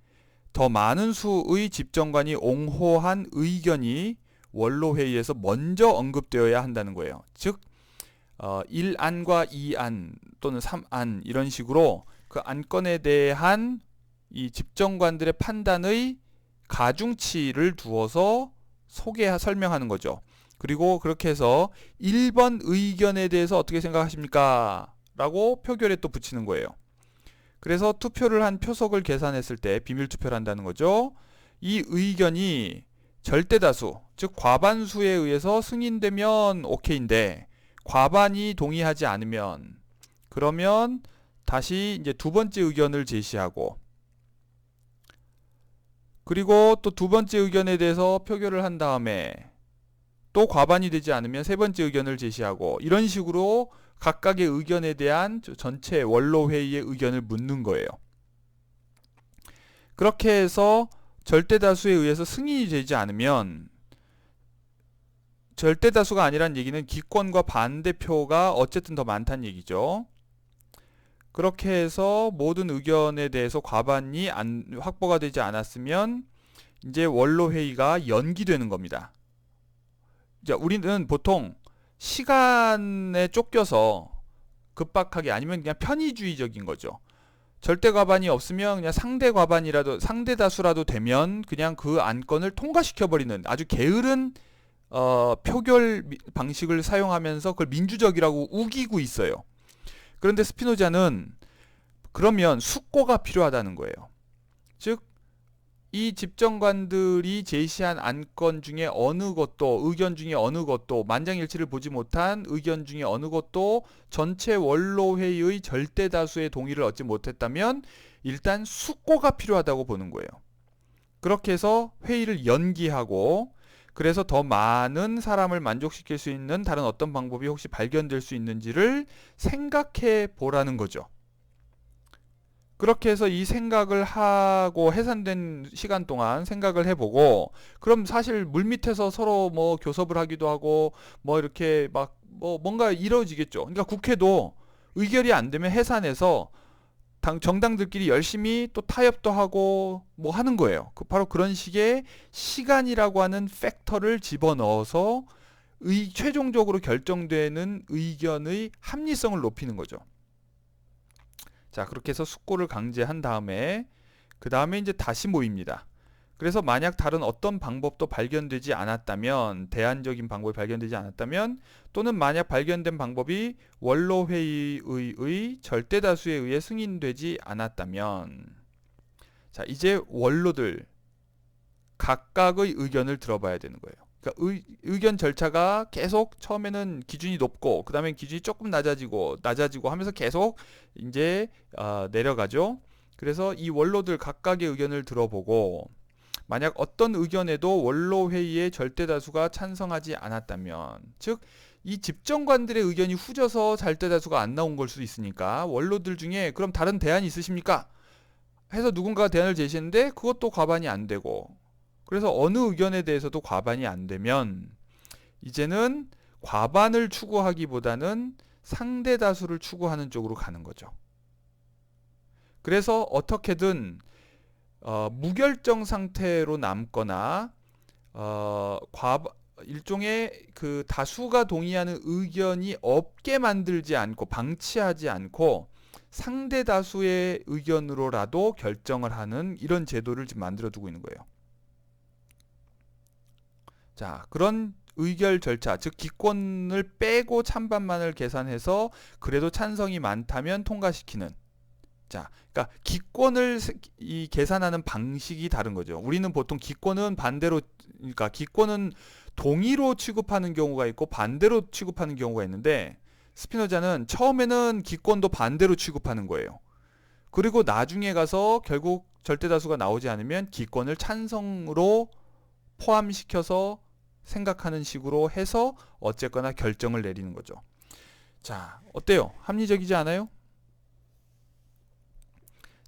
A: 더 많은 수의 집정관이 옹호한 의견이 원로회의에서 먼저 언급되어야 한다는 거예요. 즉 1안과 2안 또는 3안 이런 식으로 그 안건에 대한 이 집정관들의 판단의 가중치를 두어서 설명하는 거죠. 그리고 그렇게 해서 1번 의견에 대해서 어떻게 생각하십니까? 라고 표결에 또 붙이는 거예요. 그래서 투표를 한 표석을 계산했을 때 비밀투표를 한다는 거죠. 이 의견이 절대다수, 즉 과반수에 의해서 승인되면 오케이인데 과반이 동의하지 않으면 그러면 다시 이제 두 번째 의견을 제시하고 그리고 또 두 번째 의견에 대해서 표결을 한 다음에 또 과반이 되지 않으면 세 번째 의견을 제시하고 이런 식으로 각각의 의견에 대한 전체 원로회의의 의견을 묻는 거예요. 그렇게 해서 절대다수에 의해서 승인이 되지 않으면 절대다수가 아니란 얘기는 기권과 반대표가 어쨌든 더 많다는 얘기죠. 그렇게 해서 모든 의견에 대해서 과반이 확보가 되지 않았으면 이제 원로회의가 연기되는 겁니다. 자, 우리는 보통 시간에 쫓겨서 급박하게 아니면 그냥 편의주의적인 거죠. 절대 과반이 없으면 그냥 상대 과반이라도 상대 다수라도 되면 그냥 그 안건을 통과시켜버리는 아주 게으른 표결 방식을 사용하면서 그걸 민주적이라고 우기고 있어요. 그런데 스피노자는 그러면 숙고가 필요하다는 거예요. 즉 이 집정관들이 제시한 안건 중에 어느 것도 의견 중에 어느 것도 만장일치를 보지 못한 의견 중에 어느 것도 전체 원로회의의 절대다수의 동의를 얻지 못했다면 일단 숙고가 필요하다고 보는 거예요. 그렇게 해서 회의를 연기하고 그래서 더 많은 사람을 만족시킬 수 있는 다른 어떤 방법이 혹시 발견될 수 있는지를 생각해 보라는 거죠. 그렇게 해서 이 생각을 하고 해산된 시간 동안 생각을 해보고 그럼 사실 물밑에서 서로 뭐 교섭을 하기도 하고 뭐 이렇게 막 뭐 뭔가 이루어지겠죠. 그러니까 국회도 의결이 안 되면 해산해서 정당들끼리 열심히 또 타협도 하고 뭐 하는 거예요. 바로 그런 식의 시간이라고 하는 팩터를 집어넣어서 최종적으로 결정되는 의견의 합리성을 높이는 거죠. 자, 그렇게 해서 숙고를 강제한 다음에 그 다음에 이제 다시 모입니다. 그래서 만약 다른 어떤 방법도 발견되지 않았다면 대안적인 방법이 발견되지 않았다면 또는 만약 발견된 방법이 원로회의의 절대다수에 의해 승인되지 않았다면 자, 이제 원로들 각각의 의견을 들어봐야 되는 거예요. 그러니까 의견 절차가 계속 처음에는 기준이 높고 그 다음에 기준이 조금 낮아지고 하면서 계속 이제 내려가죠. 그래서 이 원로들 각각의 의견을 들어보고 만약 어떤 의견에도 원로회의의 절대다수가 찬성하지 않았다면 즉 이 집정관들의 의견이 후져서 절대다수가 안 나온 걸 수도 있으니까 원로들 중에 그럼 다른 대안이 있으십니까? 해서 누군가가 대안을 제시했는데 그것도 과반이 안 되고 그래서 어느 의견에 대해서도 과반이 안 되면 이제는 과반을 추구하기보다는 상대 다수를 추구하는 쪽으로 가는 거죠. 그래서 어떻게든 무결정 상태로 남거나 일종의 그 다수가 동의하는 의견이 없게 만들지 않고 방치하지 않고 상대 다수의 의견으로라도 결정을 하는 이런 제도를 지금 만들어 두고 있는 거예요. 자, 그런 의결 절차, 즉 기권을 빼고 찬반만을 계산해서 그래도 찬성이 많다면 통과시키는. 자, 그러니까 기권을 계산하는 방식이 다른 거죠. 우리는 보통 기권은 반대로, 그러니까 기권은 동의로 취급하는 경우가 있고 반대로 취급하는 경우가 있는데 스피노자는 처음에는 기권도 반대로 취급하는 거예요. 그리고 나중에 가서 결국 절대다수가 나오지 않으면 기권을 찬성으로 포함시켜서 생각하는 식으로 해서 어쨌거나 결정을 내리는 거죠. 자, 어때요? 합리적이지 않아요?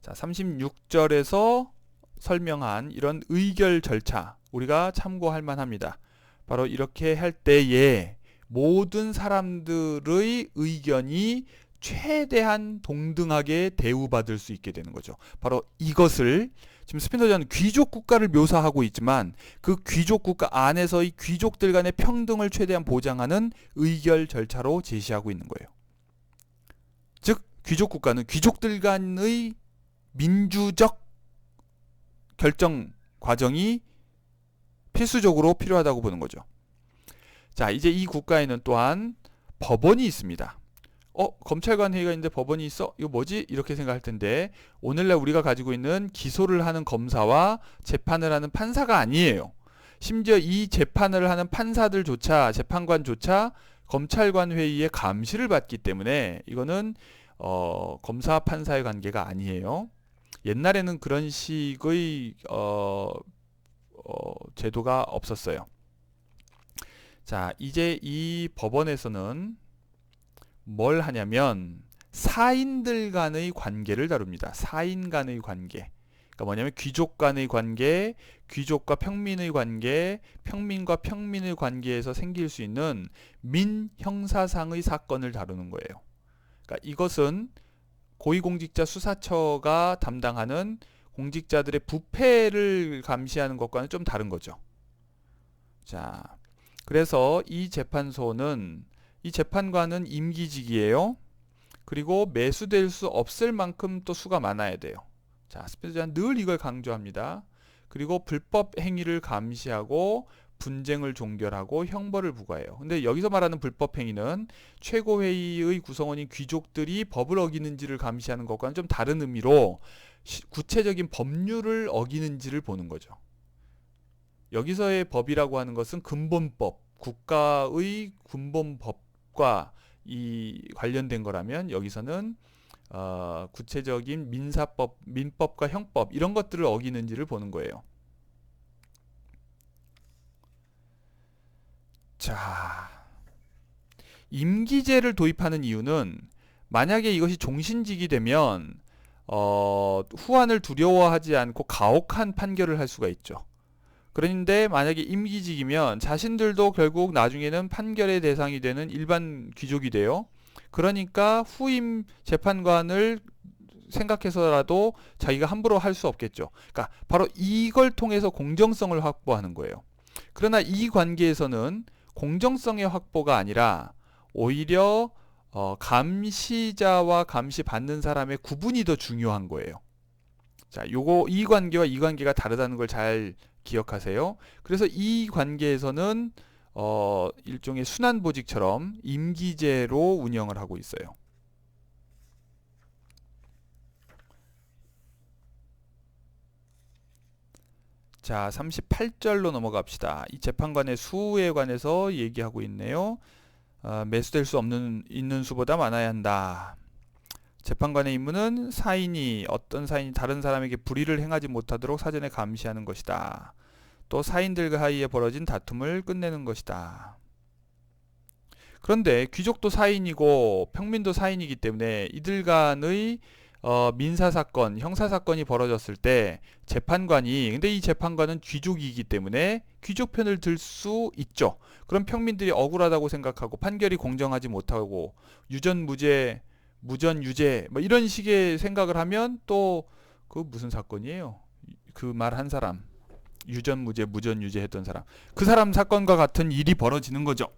A: 자, 36절에서 설명한 이런 의결 절차 우리가 참고할 만합니다. 바로 이렇게 할 때에 모든 사람들의 의견이 최대한 동등하게 대우받을 수 있게 되는 거죠. 바로 이것을 지금 스피노자는 귀족 국가를 묘사하고 있지만 그 귀족 국가 안에서의 귀족들 간의 평등을 최대한 보장하는 의결 절차로 제시하고 있는 거예요. 즉 귀족 국가는 귀족들 간의 민주적 결정 과정이 필수적으로 필요하다고 보는 거죠. 자, 이제 이 국가에는 또한 법원이 있습니다. 검찰관 회의가 있는데 법원이 있어? 이거 뭐지? 이렇게 생각할 텐데 오늘날 우리가 가지고 있는 기소를 하는 검사와 재판을 하는 판사가 아니에요. 심지어 이 재판을 하는 판사들조차 재판관조차 검찰관 회의의 감시를 받기 때문에 이거는 검사 판사의 관계가 아니에요. 옛날에는 그런 식의 제도가 없었어요. 자, 이제 이 법원에서는 뭘 하냐면 사인들 간의 관계를 다룹니다. 사인 간의 관계. 그러니까 뭐냐면 귀족 간의 관계, 귀족과 평민의 관계, 평민과 평민의 관계에서 생길 수 있는 민형사상의 사건을 다루는 거예요. 그러니까 이것은 고위공직자 수사처가 담당하는 공직자들의 부패를 감시하는 것과는 좀 다른 거죠. 자, 그래서 이 재판관은 임기직이에요. 그리고 매수될 수 없을 만큼 또 수가 많아야 돼요. 자, 스피드자는 늘 이걸 강조합니다. 그리고 불법 행위를 감시하고 분쟁을 종결하고 형벌을 부과해요. 근데 여기서 말하는 불법 행위는 최고회의의 구성원인 귀족들이 법을 어기는지를 감시하는 것과는 좀 다른 의미로 구체적인 법률을 어기는지를 보는 거죠. 여기서의 법이라고 하는 것은 근본법, 국가의 근본법과 이 관련된 거라면 여기서는 구체적인 민사법, 민법과 형법 이런 것들을 어기는지를 보는 거예요. 자, 임기제를 도입하는 이유는 만약에 이것이 종신직이 되면 후한을 두려워하지 않고 가혹한 판결을 할 수가 있죠. 그런데 만약에 임기직이면 자신들도 결국 나중에는 판결의 대상이 되는 일반 귀족이 돼요. 그러니까 후임 재판관을 생각해서라도 자기가 함부로 할 수 없겠죠. 그러니까 바로 이걸 통해서 공정성을 확보하는 거예요. 그러나 이 관계에서는 공정성의 확보가 아니라 오히려 감시자와 감시받는 사람의 구분이 더 중요한 거예요. 자, 이 관계와 이 관계가 다르다는 걸 잘 기억하세요. 그래서 이 관계에서는 일종의 순환보직처럼 임기제로 운영을 하고 있어요. 자, 38절로 넘어갑시다. 이 재판관의 수에 관해서 얘기하고 있네요. 매수될 수 있는 수보다 많아야 한다. 재판관의 임무는 어떤 사인이 다른 사람에게 불의를 행하지 못하도록 사전에 감시하는 것이다. 또 사인들 사이에 벌어진 다툼을 끝내는 것이다. 그런데 귀족도 사인이고 평민도 사인이기 때문에 이들 간의 민사사건, 형사사건이 벌어졌을 때 근데 이 재판관은 귀족이기 때문에 귀족 편을 들 수 있죠. 그럼 평민들이 억울하다고 생각하고 판결이 공정하지 못하고 유전무죄, 무전유죄 뭐 이런 식의 생각을 하면 또 그 무슨 사건이에요? 그 말 한 사람 유전무죄, 무전유죄 했던 사람 그 사람 사건과 같은 일이 벌어지는 거죠.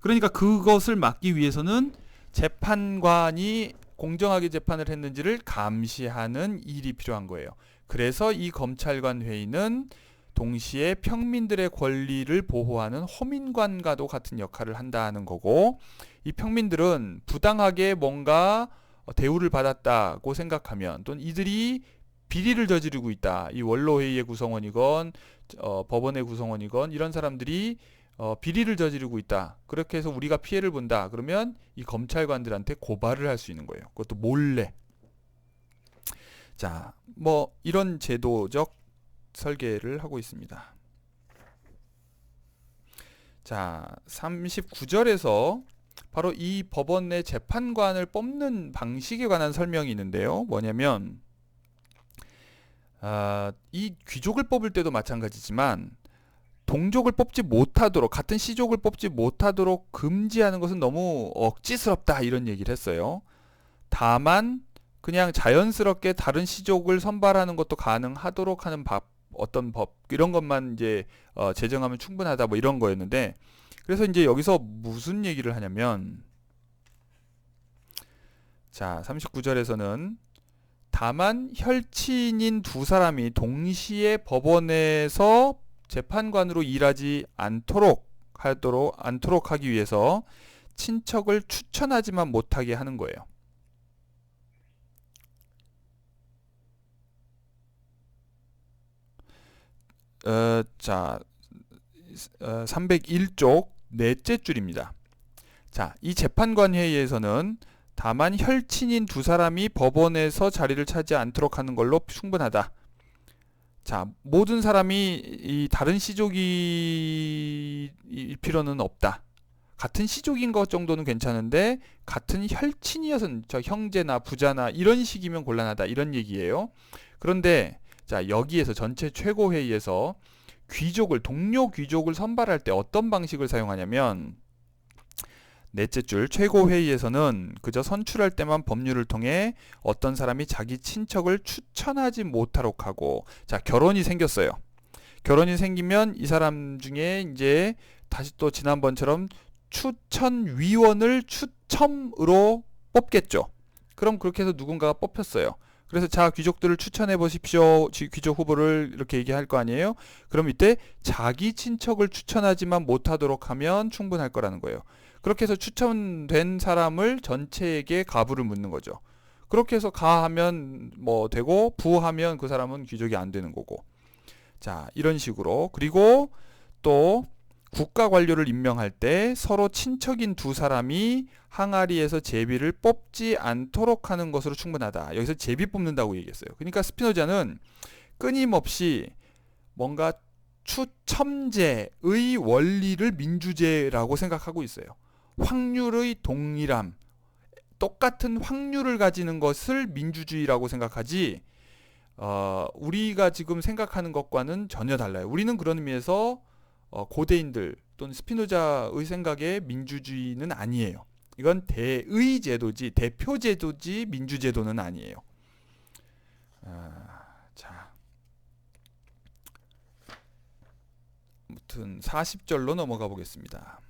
A: 그러니까 그것을 막기 위해서는 재판관이 공정하게 재판을 했는지를 감시하는 일이 필요한 거예요. 그래서 이 검찰관 회의는 동시에 평민들의 권리를 보호하는 호민관과도 같은 역할을 한다는 거고, 이 평민들은 부당하게 뭔가 대우를 받았다고 생각하면 또는 이들이 비리를 저지르고 있다. 이 원로회의의 구성원이건 법원의 구성원이건 이런 사람들이 비리를 저지르고 있다. 그렇게 해서 우리가 피해를 본다. 그러면 이 검찰관들한테 고발을 할 수 있는 거예요. 그것도 몰래. 자, 뭐 이런 제도적 설계를 하고 있습니다. 자, 39절에서 바로 이 법원 내 재판관을 뽑는 방식에 관한 설명이 있는데요. 뭐냐면 이 귀족을 뽑을 때도 마찬가지지만 동족을 뽑지 못하도록, 같은 씨족을 뽑지 못하도록 금지하는 것은 너무 억지스럽다 이런 얘기를 했어요. 다만 그냥 자연스럽게 다른 씨족을 선발하는 것도 가능하도록 하는 어떤 법 이런 것만 이제 제정하면 충분하다 뭐 이런 거였는데, 그래서 이제 여기서 무슨 얘기를 하냐면, 자 39절에서는 다만 혈친인 두 사람이 동시에 법원에서 재판관으로 일하지 않도록 않도록 하기 위해서 친척을 추천하지만 못하게 하는 거예요. 자, 301쪽 넷째 줄입니다. 자, 이 재판관 회의에서는 다만 혈친인 두 사람이 법원에서 자리를 차지 않도록 하는 걸로 충분하다. 자, 모든 사람이 이 다른 시족일 필요는 없다. 같은 시족인 것 정도는 괜찮은데 같은 혈친이어서는 저 형제나 부자나 이런 식이면 곤란하다. 이런 얘기예요. 그런데 자, 여기에서 전체 최고회의에서 동료 귀족을 선발할 때 어떤 방식을 사용하냐면 넷째 줄 최고회의에서는 그저 선출할 때만 법률을 통해 어떤 사람이 자기 친척을 추천하지 못하도록 하고, 자, 결혼이 생겼어요. 결혼이 생기면 이 사람 중에 이제 다시 또 지난번처럼 추천위원을 추첨으로 뽑겠죠. 그럼 그렇게 해서 누군가가 뽑혔어요. 그래서 자, 귀족들을 추천해 보십시오. 귀족 후보를 이렇게 얘기할 거 아니에요. 그럼 이때 자기 친척을 추천하지만 못하도록 하면 충분할 거라는 거예요. 그렇게 해서 추천된 사람을 전체에게 가부를 묻는 거죠. 그렇게 해서 가하면 뭐 되고 부하면 그 사람은 귀족이 안 되는 거고. 자, 이런 식으로. 그리고 또 국가 관료를 임명할 때 서로 친척인 두 사람이 항아리에서 제비를 뽑지 않도록 하는 것으로 충분하다. 여기서 제비 뽑는다고 얘기했어요. 그러니까 스피노자는 끊임없이 뭔가 추첨제의 원리를 민주제라고 생각하고 있어요. 확률의 동일함, 똑같은 확률을 가지는 것을 민주주의라고 생각하지, 우리가 지금 생각하는 것과는 전혀 달라요. 우리는 그런 의미에서 고대인들 또는 스피노자의 생각의 민주주의는 아니에요. 이건 대의 제도지, 대표 제도지 민주제도는 아니에요. 자, 아무튼 40절로 넘어가 보겠습니다.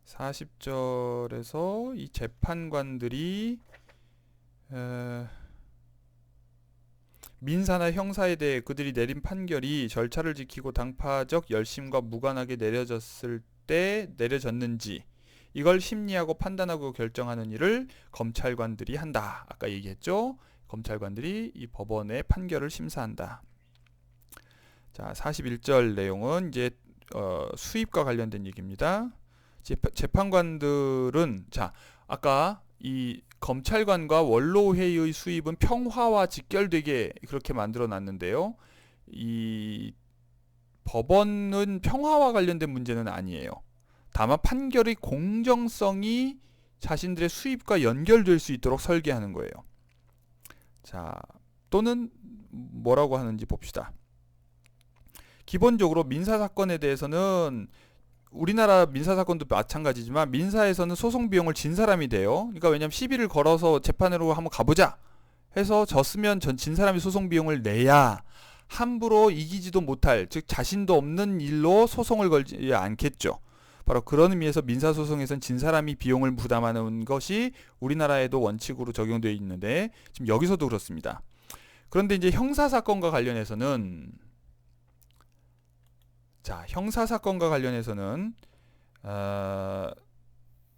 A: 40절에서 이 재판관들이 민사나 형사에 대해 그들이 내린 판결이 절차를 지키고 당파적 열심과 무관하게 내려졌는지 이걸 심리하고 판단하고 결정하는 일을 검찰관들이 한다. 아까 얘기했죠? 검찰관들이 이 법원의 판결을 심사한다. 자, 41절 내용은 이제 수입과 관련된 얘기입니다. 재판관들은, 자, 아까 이 검찰관과 원로회의의 수입은 평화와 직결되게 그렇게 만들어 놨는데요. 이 법원은 평화와 관련된 문제는 아니에요. 다만 판결의 공정성이 자신들의 수입과 연결될 수 있도록 설계하는 거예요. 자, 또는 뭐라고 하는지 봅시다. 기본적으로 민사사건에 대해서는 우리나라 민사사건도 마찬가지지만 민사에서는 소송 비용을 진 사람이 돼요. 그러니까 왜냐하면 시비를 걸어서 재판으로 한번 가보자 해서 졌으면 진 사람이 소송 비용을 내야 함부로 이기지도 못할, 즉 자신도 없는 일로 소송을 걸지 않겠죠. 바로 그런 의미에서 민사소송에서는 진 사람이 비용을 부담하는 것이 우리나라에도 원칙으로 적용되어 있는데 지금 여기서도 그렇습니다. 그런데 이제 형사사건과 관련해서는, 자, 형사사건과 관련해서는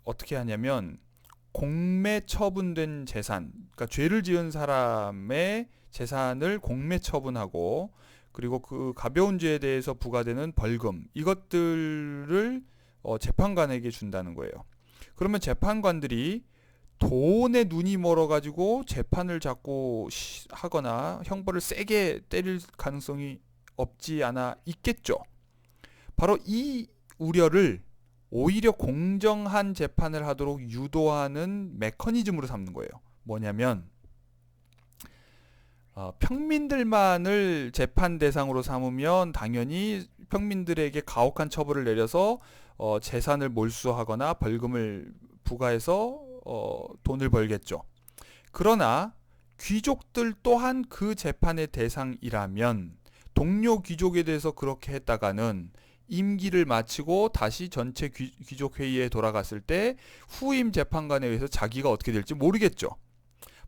A: 어떻게 하냐면 공매 처분된 재산, 그러니까 죄를 지은 사람의 재산을 공매 처분하고, 그리고 그 가벼운 죄에 대해서 부과되는 벌금, 이것들을 재판관에게 준다는 거예요. 그러면 재판관들이 돈에 눈이 멀어가지고 재판을 자꾸 하거나 형벌을 세게 때릴 가능성이 없지 않아 있겠죠. 바로 이 우려를 오히려 공정한 재판을 하도록 유도하는 메커니즘으로 삼는 거예요. 뭐냐면 평민들만을 재판 대상으로 삼으면 당연히 평민들에게 가혹한 처벌을 내려서 재산을 몰수하거나 벌금을 부과해서 돈을 벌겠죠. 그러나 귀족들 또한 그 재판의 대상이라면 동료 귀족에 대해서 그렇게 했다가는 임기를 마치고 다시 전체 귀족회의에 돌아갔을 때 후임 재판관에 의해서 자기가 어떻게 될지 모르겠죠.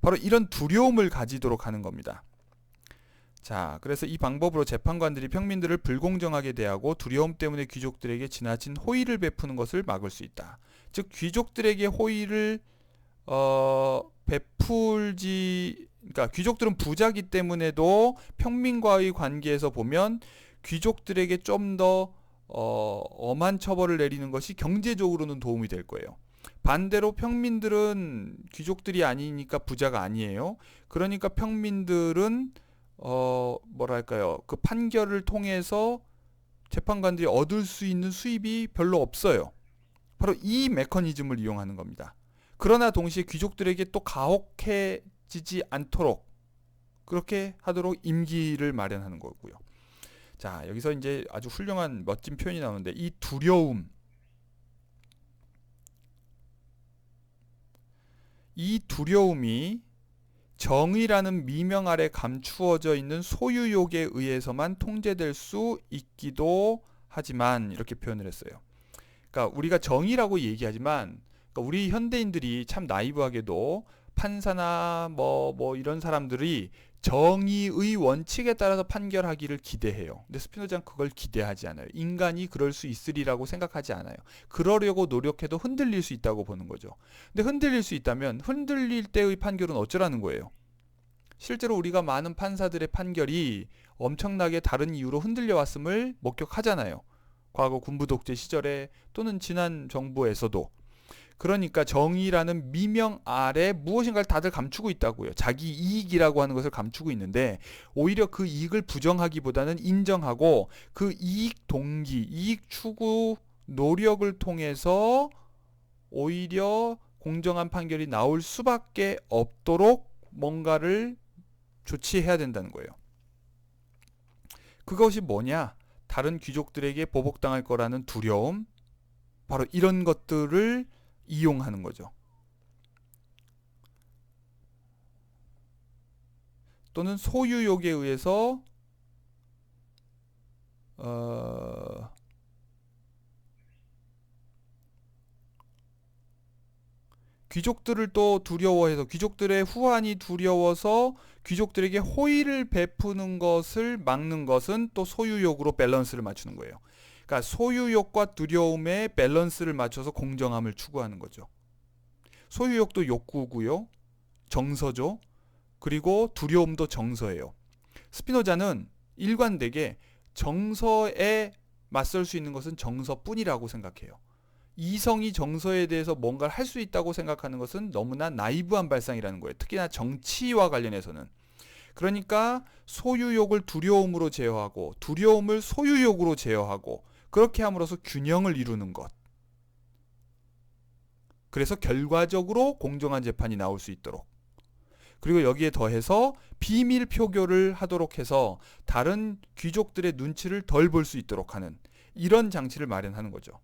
A: 바로 이런 두려움을 가지도록 하는 겁니다. 자, 그래서 이 방법으로 재판관들이 평민들을 불공정하게 대하고 두려움 때문에 귀족들에게 지나친 호의를 베푸는 것을 막을 수 있다. 즉 귀족들에게 호의를 그러니까 귀족들은 부자기 때문에도 평민과의 관계에서 보면 귀족들에게 좀 더 엄한 처벌을 내리는 것이 경제적으로는 도움이 될 거예요. 반대로 평민들은 귀족들이 아니니까 부자가 아니에요. 그러니까 평민들은 뭐랄까요, 그 판결을 통해서 재판관들이 얻을 수 있는 수입이 별로 없어요. 바로 이 메커니즘을 이용하는 겁니다. 그러나 동시에 귀족들에게 또 가혹해지지 않도록 그렇게 하도록 임기를 마련하는 거고요. 자, 여기서 이제 아주 훌륭한 멋진 표현이 나오는데, 이 두려움, 이 두려움이 정의라는 미명 아래 감추어져 있는 소유욕에 의해서만 통제될 수 있기도 하지만, 이렇게 표현을 했어요. 그러니까 우리가 정의라고 얘기하지만, 그러니까 우리 현대인들이 참 나이브하게도 판사나 뭐 이런 사람들이 정의의 원칙에 따라서 판결하기를 기대해요. 근데 스피노자는 그걸 기대하지 않아요. 인간이 그럴 수 있으리라고 생각하지 않아요. 그러려고 노력해도 흔들릴 수 있다고 보는 거죠. 근데 흔들릴 수 있다면 흔들릴 때의 판결은 어쩌라는 거예요. 실제로 우리가 많은 판사들의 판결이 엄청나게 다른 이유로 흔들려 왔음을 목격하잖아요. 과거 군부 독재 시절에 또는 지난 정부에서도. 그러니까 정의라는 미명 아래 무엇인가를 다들 감추고 있다고요. 자기 이익이라고 하는 것을 감추고 있는데, 오히려 그 이익을 부정하기보다는 인정하고 그 이익 동기, 이익 추구 노력을 통해서 오히려 공정한 판결이 나올 수밖에 없도록 뭔가를 조치해야 된다는 거예요. 그것이 뭐냐? 다른 귀족들에게 보복당할 거라는 두려움, 바로 이런 것들을 이용하는 거죠. 또는 소유욕에 의해서 귀족들을 또 두려워해서, 귀족들의 후환이 두려워서 귀족들에게 호의를 베푸는 것을 막는 것은 또 소유욕으로 밸런스를 맞추는 거예요. 그러니까 소유욕과 두려움의 밸런스를 맞춰서 공정함을 추구하는 거죠. 소유욕도 욕구고요, 정서죠. 그리고 두려움도 정서예요. 스피노자는 일관되게 정서에 맞설 수 있는 것은 정서뿐이라고 생각해요. 이성이 정서에 대해서 뭔가를 할 수 있다고 생각하는 것은 너무나 나이브한 발상이라는 거예요. 특히나 정치와 관련해서는. 그러니까 소유욕을 두려움으로 제어하고 두려움을 소유욕으로 제어하고 그렇게 함으로써 균형을 이루는 것. 그래서 결과적으로 공정한 재판이 나올 수 있도록. 그리고 여기에 더해서 비밀 표결을 하도록 해서 다른 귀족들의 눈치를 덜 볼 수 있도록 하는 이런 장치를 마련하는 거죠.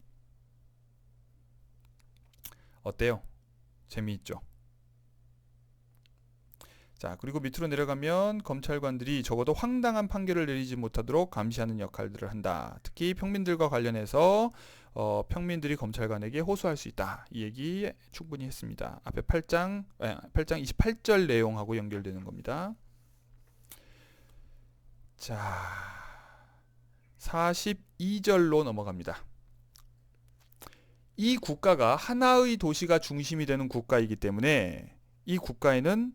A: 어때요? 재미있죠? 자, 그리고 밑으로 내려가면 검찰관들이 적어도 황당한 판결을 내리지 못하도록 감시하는 역할들을 한다. 특히 평민들과 관련해서 평민들이 검찰관에게 호소할 수 있다. 이 얘기 충분히 했습니다. 앞에 8장 28절 내용하고 연결되는 겁니다. 자, 42절로 넘어갑니다. 이 국가가 하나의 도시가 중심이 되는 국가이기 때문에 이 국가에는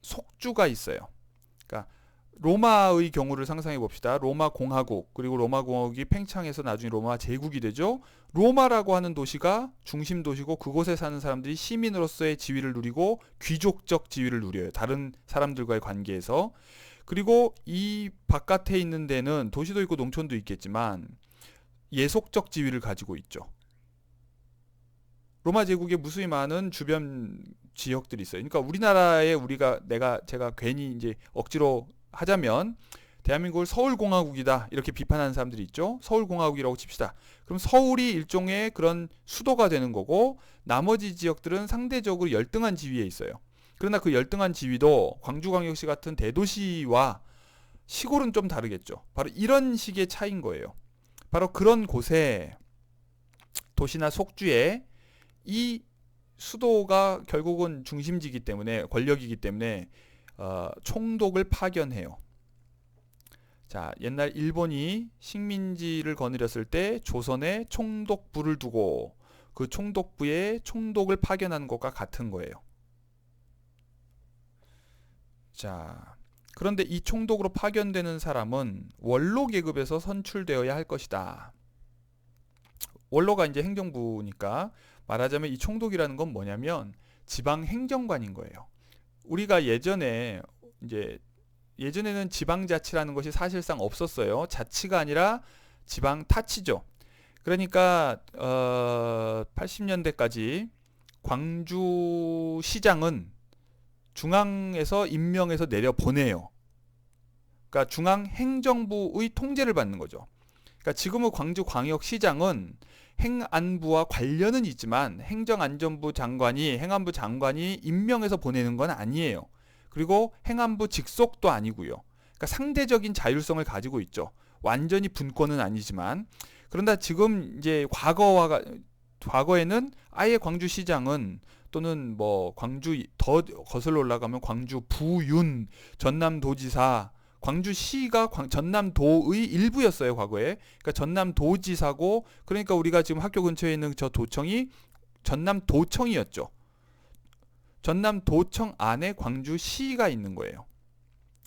A: 속주가 있어요. 그러니까 로마의 경우를 상상해 봅시다. 로마 공화국, 그리고 로마 공화국이 팽창해서 나중에 로마 제국이 되죠. 로마라고 하는 도시가 중심 도시고 그곳에 사는 사람들이 시민으로서의 지위를 누리고 귀족적 지위를 누려요. 다른 사람들과의 관계에서. 그리고 이 바깥에 있는 데는 도시도 있고 농촌도 있겠지만 예속적 지위를 가지고 있죠. 로마 제국에 무수히 많은 주변 지역들이 있어요. 그러니까 우리나라에 제가 괜히 이제 억지로 하자면 대한민국을 서울공화국이다 이렇게 비판하는 사람들이 있죠. 서울공화국이라고 칩시다. 그럼 서울이 일종의 그런 수도가 되는 거고 나머지 지역들은 상대적으로 열등한 지위에 있어요. 그러나 그 열등한 지위도 광주광역시 같은 대도시와 시골은 좀 다르겠죠. 바로 이런 식의 차이인 거예요. 바로 그런 곳에 도시나 속주에 이 수도가 결국은 중심지이기 때문에 권력이기 때문에 총독을 파견해요. 자, 옛날 일본이 식민지를 거느렸을 때 조선에 총독부를 두고 그 총독부에 총독을 파견하는 것과 같은 거예요. 자, 그런데 이 총독으로 파견되는 사람은 원로 계급에서 선출되어야 할 것이다. 원로가 이제 행정부니까 말하자면 이 총독이라는 건 뭐냐면 지방 행정관인 거예요. 우리가 예전에는 지방자치라는 것이 사실상 없었어요. 자치가 아니라 지방타치죠. 그러니까 80년대까지 광주시장은 중앙에서 임명해서 내려보내요. 그러니까 중앙행정부의 통제를 받는 거죠. 그러니까 지금의 광주광역시장은 행안부와 관련은 있지만 행정안전부 장관이 행안부 장관이 임명해서 보내는 건 아니에요. 그리고 행안부 직속도 아니고요. 그러니까 상대적인 자율성을 가지고 있죠. 완전히 분권은 아니지만 그런데 지금 이제 과거에는 아예 광주시장은 또는 뭐 광주 더 거슬러 올라가면 광주 부윤 전남도지사 광주시가 전남도의 일부였어요, 과거에. 그러니까 전남도지사고, 그러니까 우리가 지금 학교 근처에 있는 저 도청이 전남도청이었죠. 전남도청 안에 광주시가 있는 거예요.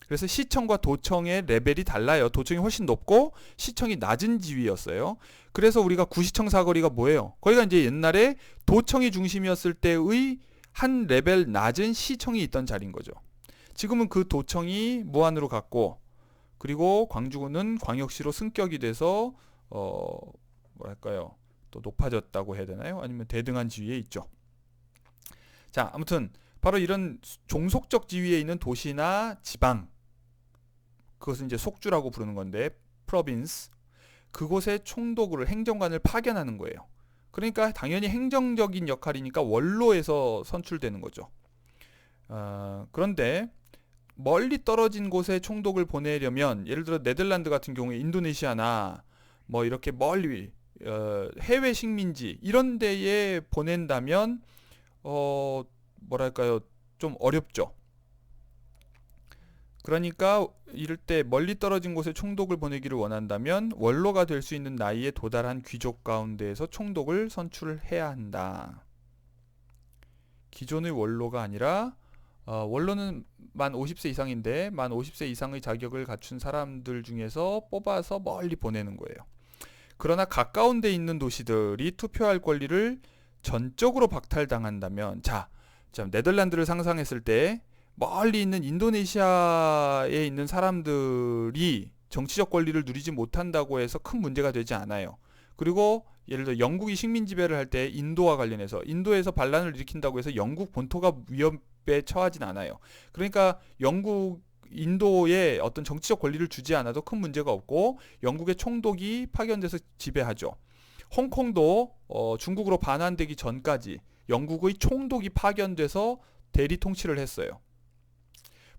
A: 그래서 시청과 도청의 레벨이 달라요. 도청이 훨씬 높고 시청이 낮은 지위였어요. 그래서 우리가 구시청 사거리가 뭐예요? 거기가 이제 옛날에 도청이 중심이었을 때의 한 레벨 낮은 시청이 있던 자리인 거죠. 지금은 그 도청이 무한으로 갔고, 그리고 광주는 광역시로 승격이 돼서 뭐랄까요, 또 높아졌다고 해야 되나요? 아니면 대등한 지위에 있죠. 자, 아무튼 바로 이런 종속적 지위에 있는 도시나 지방, 그것은 이제 속주라고 부르는 건데, 프로빈스, 그곳에 총독을, 행정관을 파견하는 거예요. 그러니까 당연히 행정적인 역할이니까 원로에서 선출되는 거죠. 그런데 멀리 떨어진 곳에 총독을 보내려면, 예를 들어 네덜란드 같은 경우에 인도네시아나 뭐 이렇게 멀리 해외 식민지 이런 데에 보낸다면 뭐랄까요, 좀 어렵죠. 그러니까 이럴 때 멀리 떨어진 곳에 총독을 보내기를 원한다면 원로가 될 수 있는 나이에 도달한 귀족 가운데에서 총독을 선출해야 한다. 기존의 원로가 아니라 원로는 만 50세 이상인데 만 50세 이상의 자격을 갖춘 사람들 중에서 뽑아서 멀리 보내는 거예요. 그러나 가까운 데 있는 도시들이 투표할 권리를 전적으로 박탈당한다면, 자 네덜란드를 상상했을 때 멀리 있는 인도네시아에 있는 사람들이 정치적 권리를 누리지 못한다고 해서 큰 문제가 되지 않아요. 그리고 예를 들어 영국이 식민 지배를 할 때 인도와 관련해서 인도에서 반란을 일으킨다고 해서 영국 본토가 위협에 처하진 않아요. 그러니까 인도에 어떤 정치적 권리를 주지 않아도 큰 문제가 없고 영국의 총독이 파견돼서 지배하죠. 홍콩도 중국으로 반환되기 전까지 영국의 총독이 파견돼서 대리 통치를 했어요.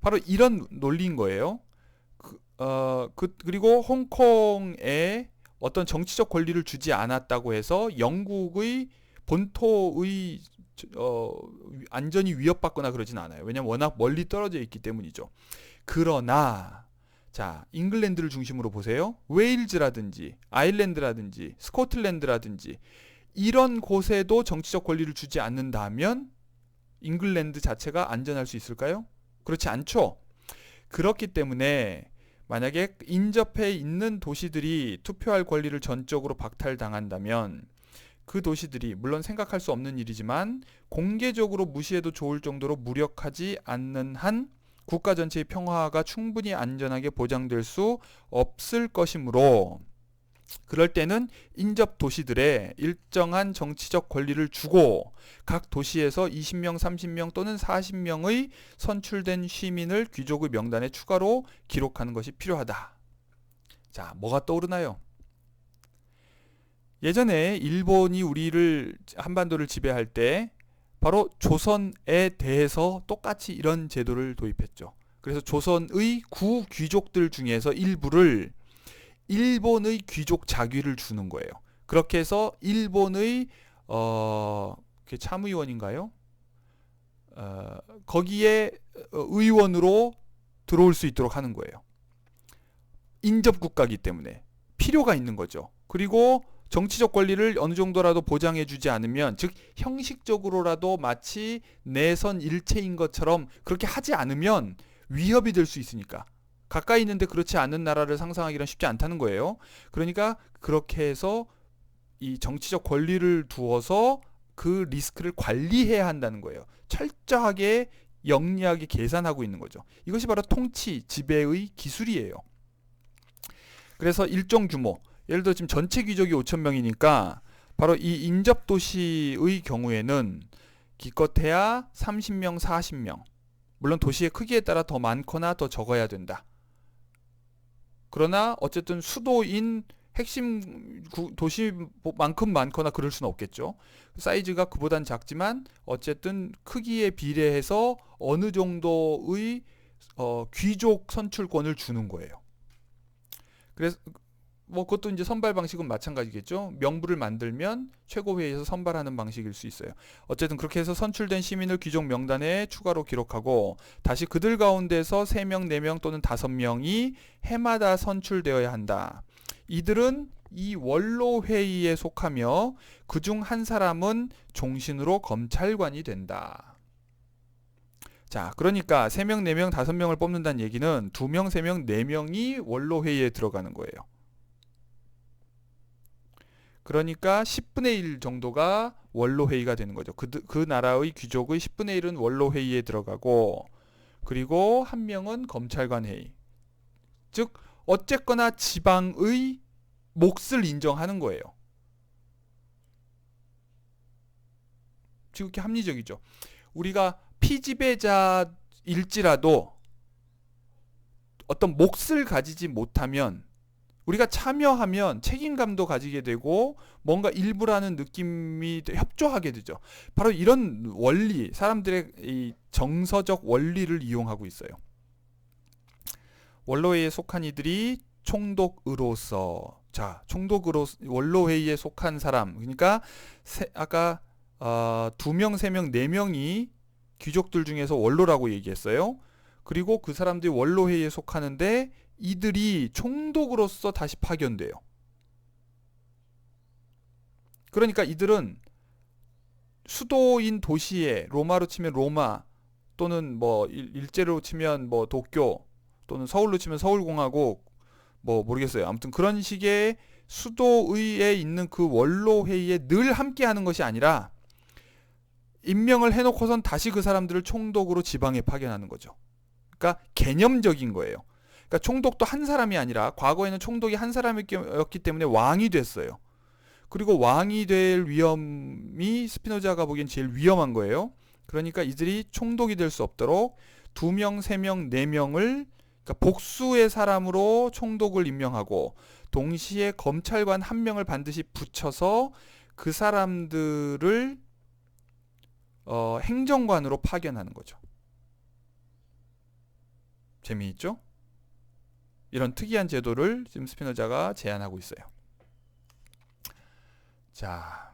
A: 바로 이런 논리인 거예요. 그리고 홍콩에 어떤 정치적 권리를 주지 않았다고 해서 영국의 본토의 안전이 위협받거나 그러진 않아요. 왜냐하면 워낙 멀리 떨어져 있기 때문이죠. 그러나 자, 잉글랜드를 중심으로 보세요. 웨일즈라든지 아일랜드라든지 스코틀랜드라든지 이런 곳에도 정치적 권리를 주지 않는다면 잉글랜드 자체가 안전할 수 있을까요? 그렇지 않죠. 그렇기 때문에 만약에 인접해 있는 도시들이 투표할 권리를 전적으로 박탈당한다면 그 도시들이, 물론 생각할 수 없는 일이지만 공개적으로 무시해도 좋을 정도로 무력하지 않는 한 국가 전체의 평화가 충분히 안전하게 보장될 수 없을 것이므로, 그럴 때는 인접 도시들에 일정한 정치적 권리를 주고 각 도시에서 20명, 30명 또는 40명의 선출된 시민을 귀족의 명단에 추가로 기록하는 것이 필요하다. 자, 뭐가 떠오르나요? 예전에 일본이 한반도를 지배할 때 바로 조선에 대해서 똑같이 이런 제도를 도입했죠. 그래서 조선의 구귀족들 중에서 일부를 일본의 귀족 자귀를 주는 거예요. 그렇게 해서 일본의 참의원인가요? 거기에 의원으로 들어올 수 있도록 하는 거예요. 인접국가이기 때문에 필요가 있는 거죠. 그리고 정치적 권리를 어느 정도라도 보장해주지 않으면, 즉 형식적으로라도 마치 내선 일체인 것처럼 그렇게 하지 않으면 위협이 될 수 있으니까. 가까이 있는데 그렇지 않은 나라를 상상하기는 쉽지 않다는 거예요. 그러니까 그렇게 해서 이 정치적 권리를 두어서 그 리스크를 관리해야 한다는 거예요. 철저하게 영리하게 계산하고 있는 거죠. 이것이 바로 통치, 지배의 기술이에요. 그래서 일정 규모, 예를 들어 지금 전체 귀족이 5,000명이니까 바로 이 인접도시의 경우에는 기껏해야 30명, 40명. 물론 도시의 크기에 따라 더 많거나 더 적어야 된다. 그러나 어쨌든 수도인 핵심 도시만큼 많거나 그럴 수는 없겠죠. 사이즈가 그보단 작지만 어쨌든 크기에 비례해서 어느 정도의 귀족 선출권을 주는 거예요. 그래서 뭐 그것도 이제 선발 방식은 마찬가지겠죠. 명부를 만들면 최고회의에서 선발하는 방식일 수 있어요. 어쨌든 그렇게 해서 선출된 시민을 귀족 명단에 추가로 기록하고 다시 그들 가운데서 3명, 4명 또는 5명이 해마다 선출되어야 한다. 이들은 이 원로회의에 속하며 그중 한 사람은 종신으로 검찰관이 된다. 자, 그러니까 3명, 4명, 5명을 뽑는다는 얘기는 2명, 3명, 4명이 원로회의에 들어가는 거예요. 그러니까 10분의 1 정도가 원로회의가 되는 거죠. 그 나라의 귀족의 10분의 1은 원로회의에 들어가고, 그리고 한 명은 검찰관 회의. 즉 어쨌거나 지방의 몫을 인정하는 거예요. 지극히 합리적이죠. 우리가 피지배자일지라도 어떤 몫을 가지지 못하면, 우리가 참여하면 책임감도 가지게 되고 뭔가 일부라는 느낌이 협조하게 되죠. 바로 이런 원리, 사람들의 이 정서적 원리를 이용하고 있어요. 원로회의에 속한 이들이 총독으로서, 자, 원로회의에 속한 사람, 그러니까 아까 2명, 3명, 4명이 귀족들 중에서 원로라고 얘기했어요. 그리고 그 사람들이 원로회의에 속하는데 이들이 총독으로서 다시 파견돼요. 그러니까 이들은 수도인 도시에, 로마로 치면 로마, 또는 뭐 일제로 치면 뭐 도쿄, 또는 서울로 치면 서울공화국, 뭐 모르겠어요. 아무튼 그런 식의 수도의에 있는 그 원로회의에 늘 함께하는 것이 아니라 임명을 해놓고선 다시 그 사람들을 총독으로 지방에 파견하는 거죠. 그러니까 개념적인 거예요. 그러니까 총독도 한 사람이 아니라, 과거에는 총독이 한 사람이었기 때문에 왕이 됐어요. 그리고 왕이 될 위험이 스피노자가 보기엔 제일 위험한 거예요. 그러니까 이들이 총독이 될 수 없도록 2명, 3명, 4명을, 그러니까 복수의 사람으로 총독을 임명하고 동시에 검찰관 1명을 반드시 붙여서 그 사람들을 행정관으로 파견하는 거죠. 재미있죠? 이런 특이한 제도를 지금 스피노자가 제안하고 있어요. 자,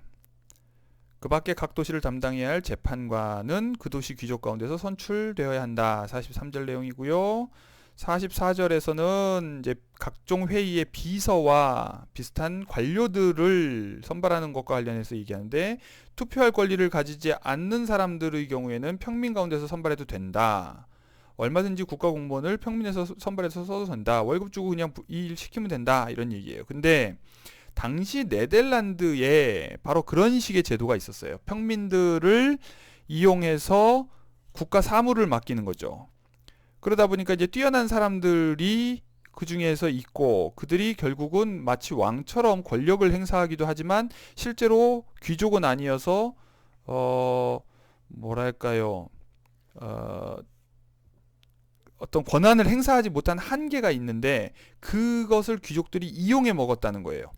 A: 그 밖에 각 도시를 담당해야 할 재판관은 그 도시 귀족 가운데서 선출되어야 한다. 43절 내용이고요. 44절에서는 이제 각종 회의의 비서와 비슷한 관료들을 선발하는 것과 관련해서 얘기하는데, 투표할 권리를 가지지 않는 사람들의 경우에는 평민 가운데서 선발해도 된다. 얼마든지 국가 공무원을 평민에서 선발해서 써도 된다. 월급 주고 그냥 이 일 시키면 된다. 이런 얘기예요. 근데 당시 네덜란드에 바로 그런 식의 제도가 있었어요. 평민들을 이용해서 국가 사무를 맡기는 거죠. 그러다 보니까 이제 뛰어난 사람들이 그 중에서 있고, 그들이 결국은 마치 왕처럼 권력을 행사하기도 하지만 실제로 귀족은 아니어서 뭐랄까요, 어떤 권한을 행사하지 못한 한계가 있는데 그것을 귀족들이 이용해 먹었다는 거예요.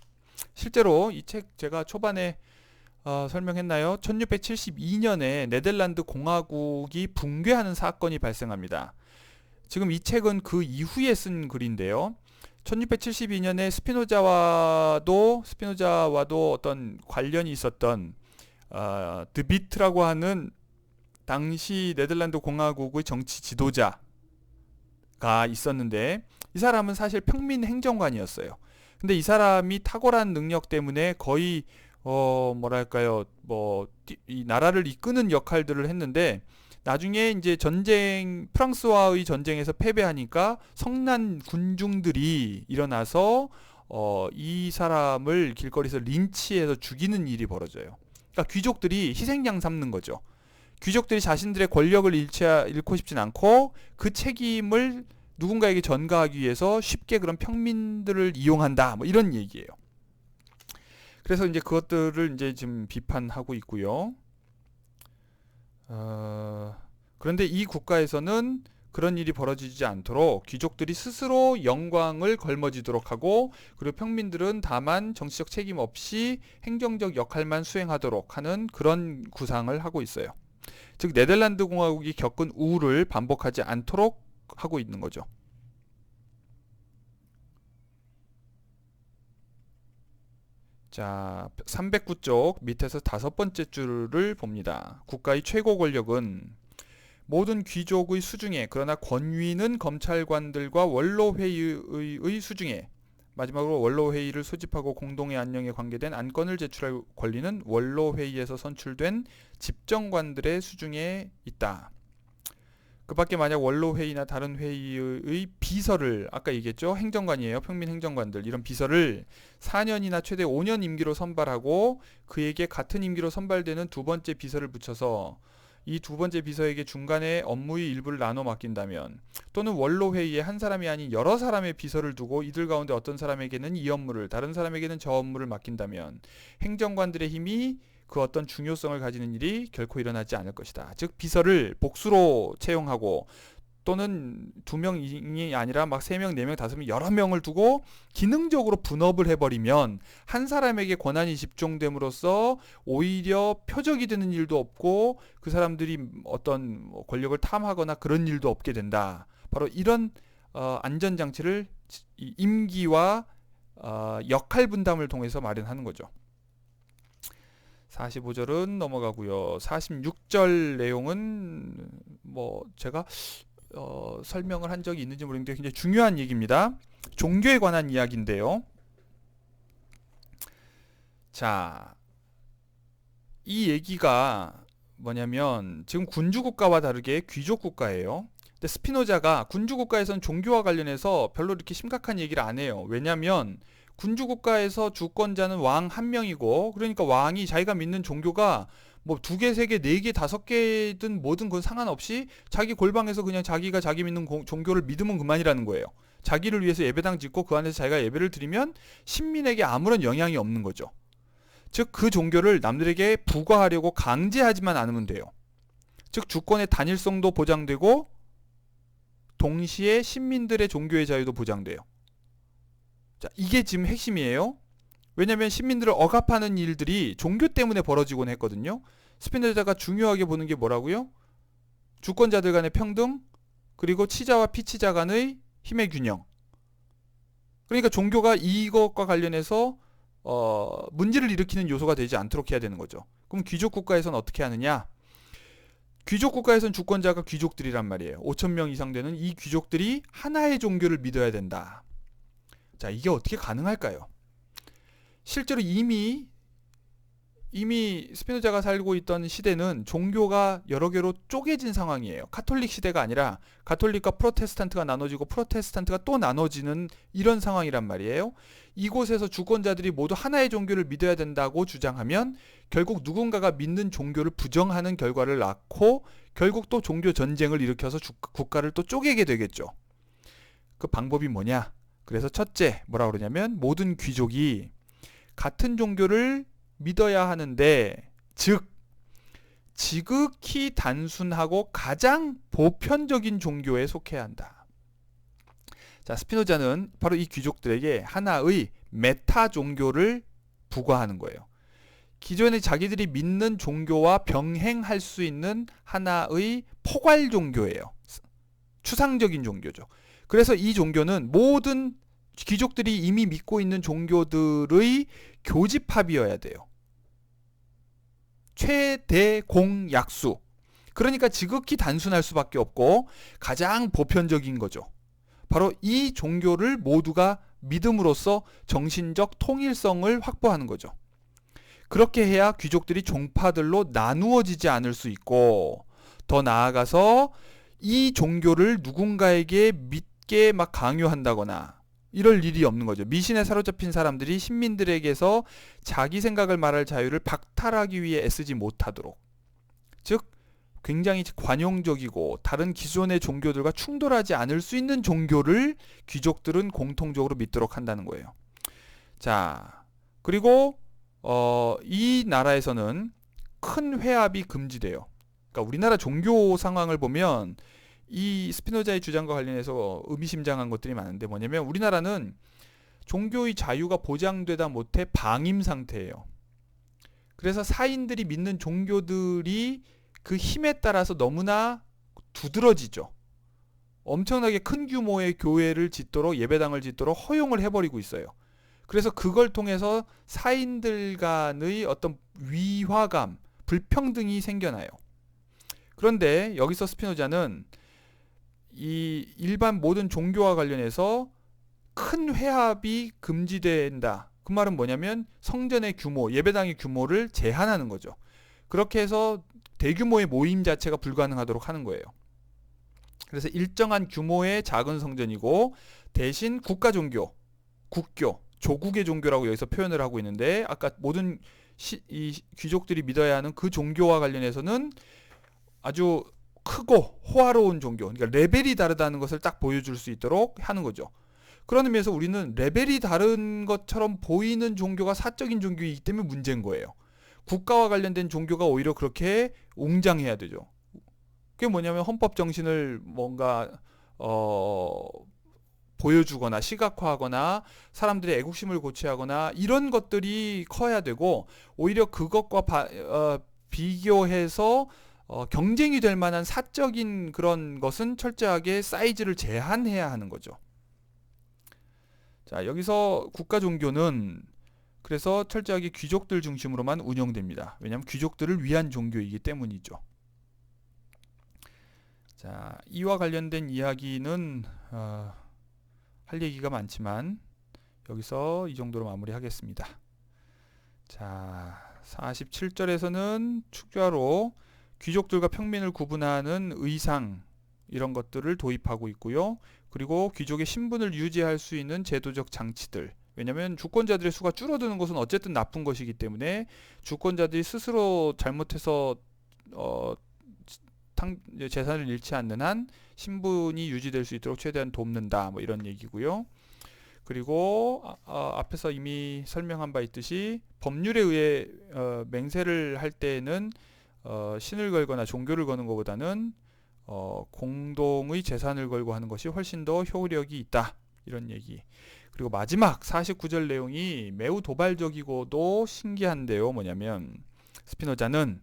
A: 실제로 이 책 제가 초반에 설명했나요? 1672년에 네덜란드 공화국이 붕괴하는 사건이 발생합니다. 지금 이 책은 그 이후에 쓴 글인데요. 1672년에 스피노자와도 어떤 관련이 있었던 드비트라고 하는 당시 네덜란드 공화국의 정치 지도자가 있었는데 이 사람은 사실 평민 행정관이었어요. 근데 이 사람이 탁월한 능력 때문에 거의 뭐랄까요, 이 나라를 이끄는 역할들을 했는데 나중에 이제 프랑스와의 전쟁에서 패배하니까 성난 군중들이 일어나서 이 사람을 길거리에서 린치해서 죽이는 일이 벌어져요. 그러니까 귀족들이 희생양 삼는 거죠. 귀족들이 자신들의 권력을 잃고 싶진 않고 그 책임을 누군가에게 전가하기 위해서 쉽게 그런 평민들을 이용한다. 뭐 이런 얘기예요. 그래서 이제 그것들을 이제 지금 비판하고 있고요. 그런데 이 국가에서는 그런 일이 벌어지지 않도록 귀족들이 스스로 영광을 걸머지도록 하고, 그리고 평민들은 다만 정치적 책임 없이 행정적 역할만 수행하도록 하는 그런 구상을 하고 있어요. 즉 네덜란드 공화국이 겪은 우를 반복하지 않도록 하고 있는 거죠. 자, 309쪽 밑에서 5번째 줄을 봅니다. 국가의 최고 권력은 모든 귀족의 수중에, 그러나 권위는 검찰관들과 원로회의의 수중에, 마지막으로 원로회의를 소집하고 공동의 안녕에 관계된 안건을 제출할 권리는 원로회의에서 선출된 집정관들의 수중에 있다. 그 밖에 만약 원로회의나 다른 회의의 비서를, 아까 얘기했죠, 행정관이에요, 평민 행정관들, 이런 비서를 4년이나 최대 5년 임기로 선발하고 그에게 같은 임기로 선발되는 두 번째 비서를 붙여서 이 두 번째 비서에게 중간에 업무의 일부를 나눠 맡긴다면, 또는 원로회의에 한 사람이 아닌 여러 사람의 비서를 두고 이들 가운데 어떤 사람에게는 이 업무를, 다른 사람에게는 저 업무를 맡긴다면 행정관들의 힘이 그 어떤 중요성을 가지는 일이 결코 일어나지 않을 것이다. 즉 비서를 복수로 채용하고, 또는 2명이 아니라 막 3명, 4명, 5명, 여러 명을 두고 기능적으로 분업을 해버리면 한 사람에게 권한이 집중됨으로써 오히려 표적이 되는 일도 없고 그 사람들이 어떤 권력을 탐하거나 그런 일도 없게 된다. 바로 이런 안전장치를 임기와 역할 분담을 통해서 마련하는 거죠. 45절은 넘어가고요. 46절 내용은 제가 설명을 한 적이 있는지 모르겠는데 굉장히 중요한 얘기입니다. 종교에 관한 이야기인데요. 자, 이 얘기가 뭐냐면 지금 군주국가와 다르게 귀족국가예요. 근데 스피노자가 군주국가에서는 종교와 관련해서 별로 이렇게 심각한 얘기를 안 해요. 왜냐면 군주국가에서 주권자는 왕 한 명이고, 그러니까 왕이 자기가 믿는 종교가 2개, 3개, 4개, 5개든 뭐든 그건 상관없이 자기 골방에서 그냥 자기가 자기 믿는 종교를 믿으면 그만이라는 거예요. 자기를 위해서 예배당 짓고 그 안에서 자기가 예배를 드리면 신민에게 아무런 영향이 없는 거죠. 즉 그 종교를 남들에게 부과하려고 강제하지만 않으면 돼요. 즉 주권의 단일성도 보장되고 동시에 신민들의 종교의 자유도 보장돼요. 자, 이게 지금 핵심이에요. 왜냐하면 시민들을 억압하는 일들이 종교 때문에 벌어지곤 했거든요. 스피노자가 중요하게 보는 게 뭐라고요? 주권자들 간의 평등, 그리고 치자와 피치자 간의 힘의 균형. 그러니까 종교가 이것과 관련해서 문제를 일으키는 요소가 되지 않도록 해야 되는 거죠. 그럼 귀족 국가에서는 어떻게 하느냐? 귀족 국가에서는 주권자가 귀족들이란 말이에요. 5,000명 이상 되는 이 귀족들이 하나의 종교를 믿어야 된다. 자, 이게 어떻게 가능할까요? 실제로 이미 스피노자가 살고 있던 시대는 종교가 여러 개로 쪼개진 상황이에요. 카톨릭 시대가 아니라 가톨릭과 프로테스탄트가 나눠지고 프로테스탄트가 또 나눠지는 이런 상황이란 말이에요. 이곳에서 주권자들이 모두 하나의 종교를 믿어야 된다고 주장하면 결국 누군가가 믿는 종교를 부정하는 결과를 낳고 결국 또 종교 전쟁을 일으켜서 국가를 또 쪼개게 되겠죠. 그 방법이 뭐냐? 그래서 첫째, 뭐라고 그러냐면 모든 귀족이 같은 종교를 믿어야 하는데, 즉 지극히 단순하고 가장 보편적인 종교에 속해야 한다. 자, 스피노자는 바로 이 귀족들에게 하나의 메타 종교를 부과하는 거예요. 기존에 자기들이 믿는 종교와 병행할 수 있는 하나의 포괄 종교예요. 추상적인 종교죠. 그래서 이 종교는 모든 귀족들이 이미 믿고 있는 종교들의 교집합이어야 돼요. 최대 공약수. 그러니까 지극히 단순할 수밖에 없고 가장 보편적인 거죠. 바로 이 종교를 모두가 믿음으로써 정신적 통일성을 확보하는 거죠. 그렇게 해야 귀족들이 종파들로 나누어지지 않을 수 있고, 더 나아가서 이 종교를 누군가에게 믿게 막 강요한다거나 이럴 일이 없는 거죠. 미신에 사로잡힌 사람들이 신민들에게서 자기 생각을 말할 자유를 박탈하기 위해 애쓰지 못하도록, 즉 굉장히 관용적이고 다른 기존의 종교들과 충돌하지 않을 수 있는 종교를 귀족들은 공통적으로 믿도록 한다는 거예요. 자, 그리고 이 나라에서는 큰 회합이 금지돼요. 그러니까 우리나라 종교 상황을 보면 이 스피노자의 주장과 관련해서 의미심장한 것들이 많은데, 뭐냐면 우리나라는 종교의 자유가 보장되다 못해 방임 상태예요. 그래서 사인들이 믿는 종교들이 그 힘에 따라서 너무나 두드러지죠. 엄청나게 큰 규모의 교회를 짓도록, 예배당을 짓도록 허용을 해버리고 있어요. 그래서 그걸 통해서 사인들 간의 어떤 위화감, 불평등이 생겨나요. 그런데 여기서 스피노자는 이 일반 모든 종교와 관련해서 큰 회합이 금지된다. 그 말은 뭐냐면 성전의 규모, 예배당의 규모를 제한하는 거죠. 그렇게 해서 대규모의 모임 자체가 불가능하도록 하는 거예요. 그래서 일정한 규모의 작은 성전이고, 대신 국가 종교, 국교, 조국의 종교라고 여기서 표현을 하고 있는데, 아까 모든 이 귀족들이 믿어야 하는 그 종교와 관련해서는 아주 크고 호화로운 종교, 그러니까 레벨이 다르다는 것을 딱 보여줄 수 있도록 하는 거죠. 그런 의미에서 우리는 레벨이 다른 것처럼 보이는 종교가 사적인 종교이기 때문에 문제인 거예요. 국가와 관련된 종교가 오히려 그렇게 웅장해야 되죠. 그게 뭐냐면 헌법 정신을 뭔가 보여주거나 시각화하거나 사람들의 애국심을 고취하거나 이런 것들이 커야 되고, 오히려 그것과 비교해서 경쟁이 될 만한 사적인 그런 것은 철저하게 사이즈를 제한해야 하는 거죠. 자, 여기서 국가 종교는 그래서 철저하게 귀족들 중심으로만 운영됩니다. 왜냐하면 귀족들을 위한 종교이기 때문이죠. 자, 이와 관련된 이야기는 할 얘기가 많지만 여기서 이 정도로 마무리하겠습니다. 자, 47절에서는 축좌로 귀족들과 평민을 구분하는 의상, 이런 것들을 도입하고 있고요. 그리고 귀족의 신분을 유지할 수 있는 제도적 장치들, 왜냐하면 주권자들의 수가 줄어드는 것은 어쨌든 나쁜 것이기 때문에 주권자들이 스스로 잘못해서 재산을 잃지 않는 한 신분이 유지될 수 있도록 최대한 돕는다, 뭐 이런 얘기고요. 그리고 앞에서 이미 설명한 바 있듯이 법률에 의해 맹세를 할 때에는 신을 걸거나 종교를 거는 것보다는 공동의 재산을 걸고 하는 것이 훨씬 더 효력이 있다, 이런 얘기. 그리고 마지막 49절 내용이 매우 도발적이고도 신기한데요. 뭐냐면 스피노자는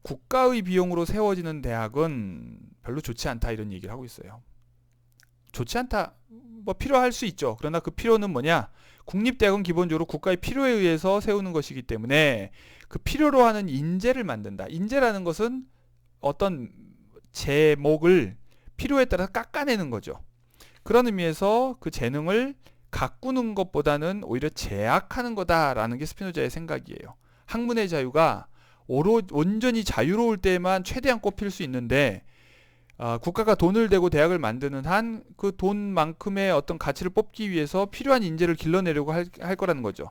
A: 국가의 비용으로 세워지는 대학은 별로 좋지 않다, 이런 얘기를 하고 있어요. 좋지 않다, 뭐 필요할 수 있죠. 그러나 그 필요는 뭐냐? 국립대학은 기본적으로 국가의 필요에 의해서 세우는 것이기 때문에 그 필요로 하는 인재를 만든다. 인재라는 것은 어떤 제목을 필요에 따라 깎아내는 거죠. 그런 의미에서 그 재능을 가꾸는 것보다는 오히려 제약하는 거다라는 게 스피노자의 생각이에요. 학문의 자유가 온전히 자유로울 때만 최대한 꼽힐 수 있는데, 국가가 돈을 대고 대학을 만드는 한 그 돈만큼의 어떤 가치를 뽑기 위해서 필요한 인재를 길러내려고 할 거라는 거죠.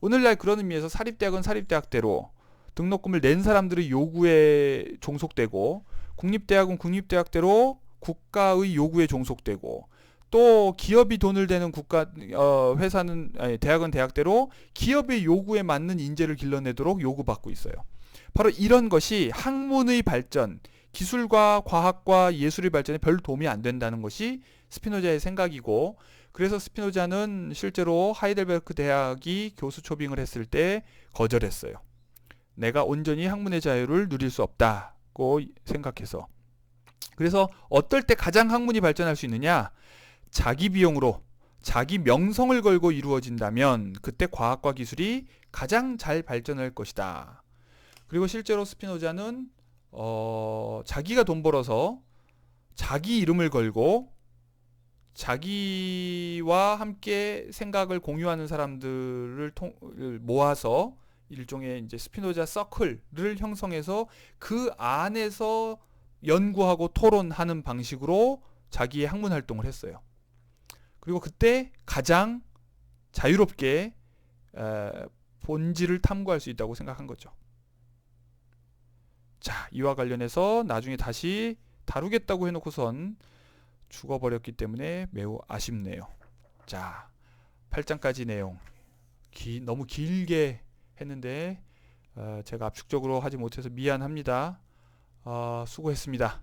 A: 오늘날 그런 의미에서 사립대학은 사립대학대로 등록금을 낸 사람들의 요구에 종속되고, 국립대학은 국립대학대로 국가의 요구에 종속되고, 또 기업이 돈을 대는 대학은 대학대로 기업의 요구에 맞는 인재를 길러내도록 요구받고 있어요. 바로 이런 것이 학문의 발전, 기술과 과학과 예술의 발전에 별로 도움이 안 된다는 것이 스피노자의 생각이고, 그래서 스피노자는 실제로 하이델베르크 대학이 교수 초빙을 했을 때 거절했어요. 내가 온전히 학문의 자유를 누릴 수 없다고 생각해서. 그래서 어떨 때 가장 학문이 발전할 수 있느냐? 자기 비용으로, 자기 명성을 걸고 이루어진다면 그때 과학과 기술이 가장 잘 발전할 것이다. 그리고 실제로 스피노자는 자기가 돈 벌어서 자기 이름을 걸고 자기와 함께 생각을 공유하는 사람들을 모아서 일종의 이제 스피노자 서클을 형성해서 그 안에서 연구하고 토론하는 방식으로 자기의 학문 활동을 했어요. 그리고 그때 가장 자유롭게 본질을 탐구할 수 있다고 생각한 거죠. 자, 이와 관련해서 나중에 다시 다루겠다고 해놓고선 죽어버렸기 때문에 매우 아쉽네요. 자, 8장까지 내용 너무 길게 했는데 제가 압축적으로 하지 못해서 미안합니다. 수고했습니다.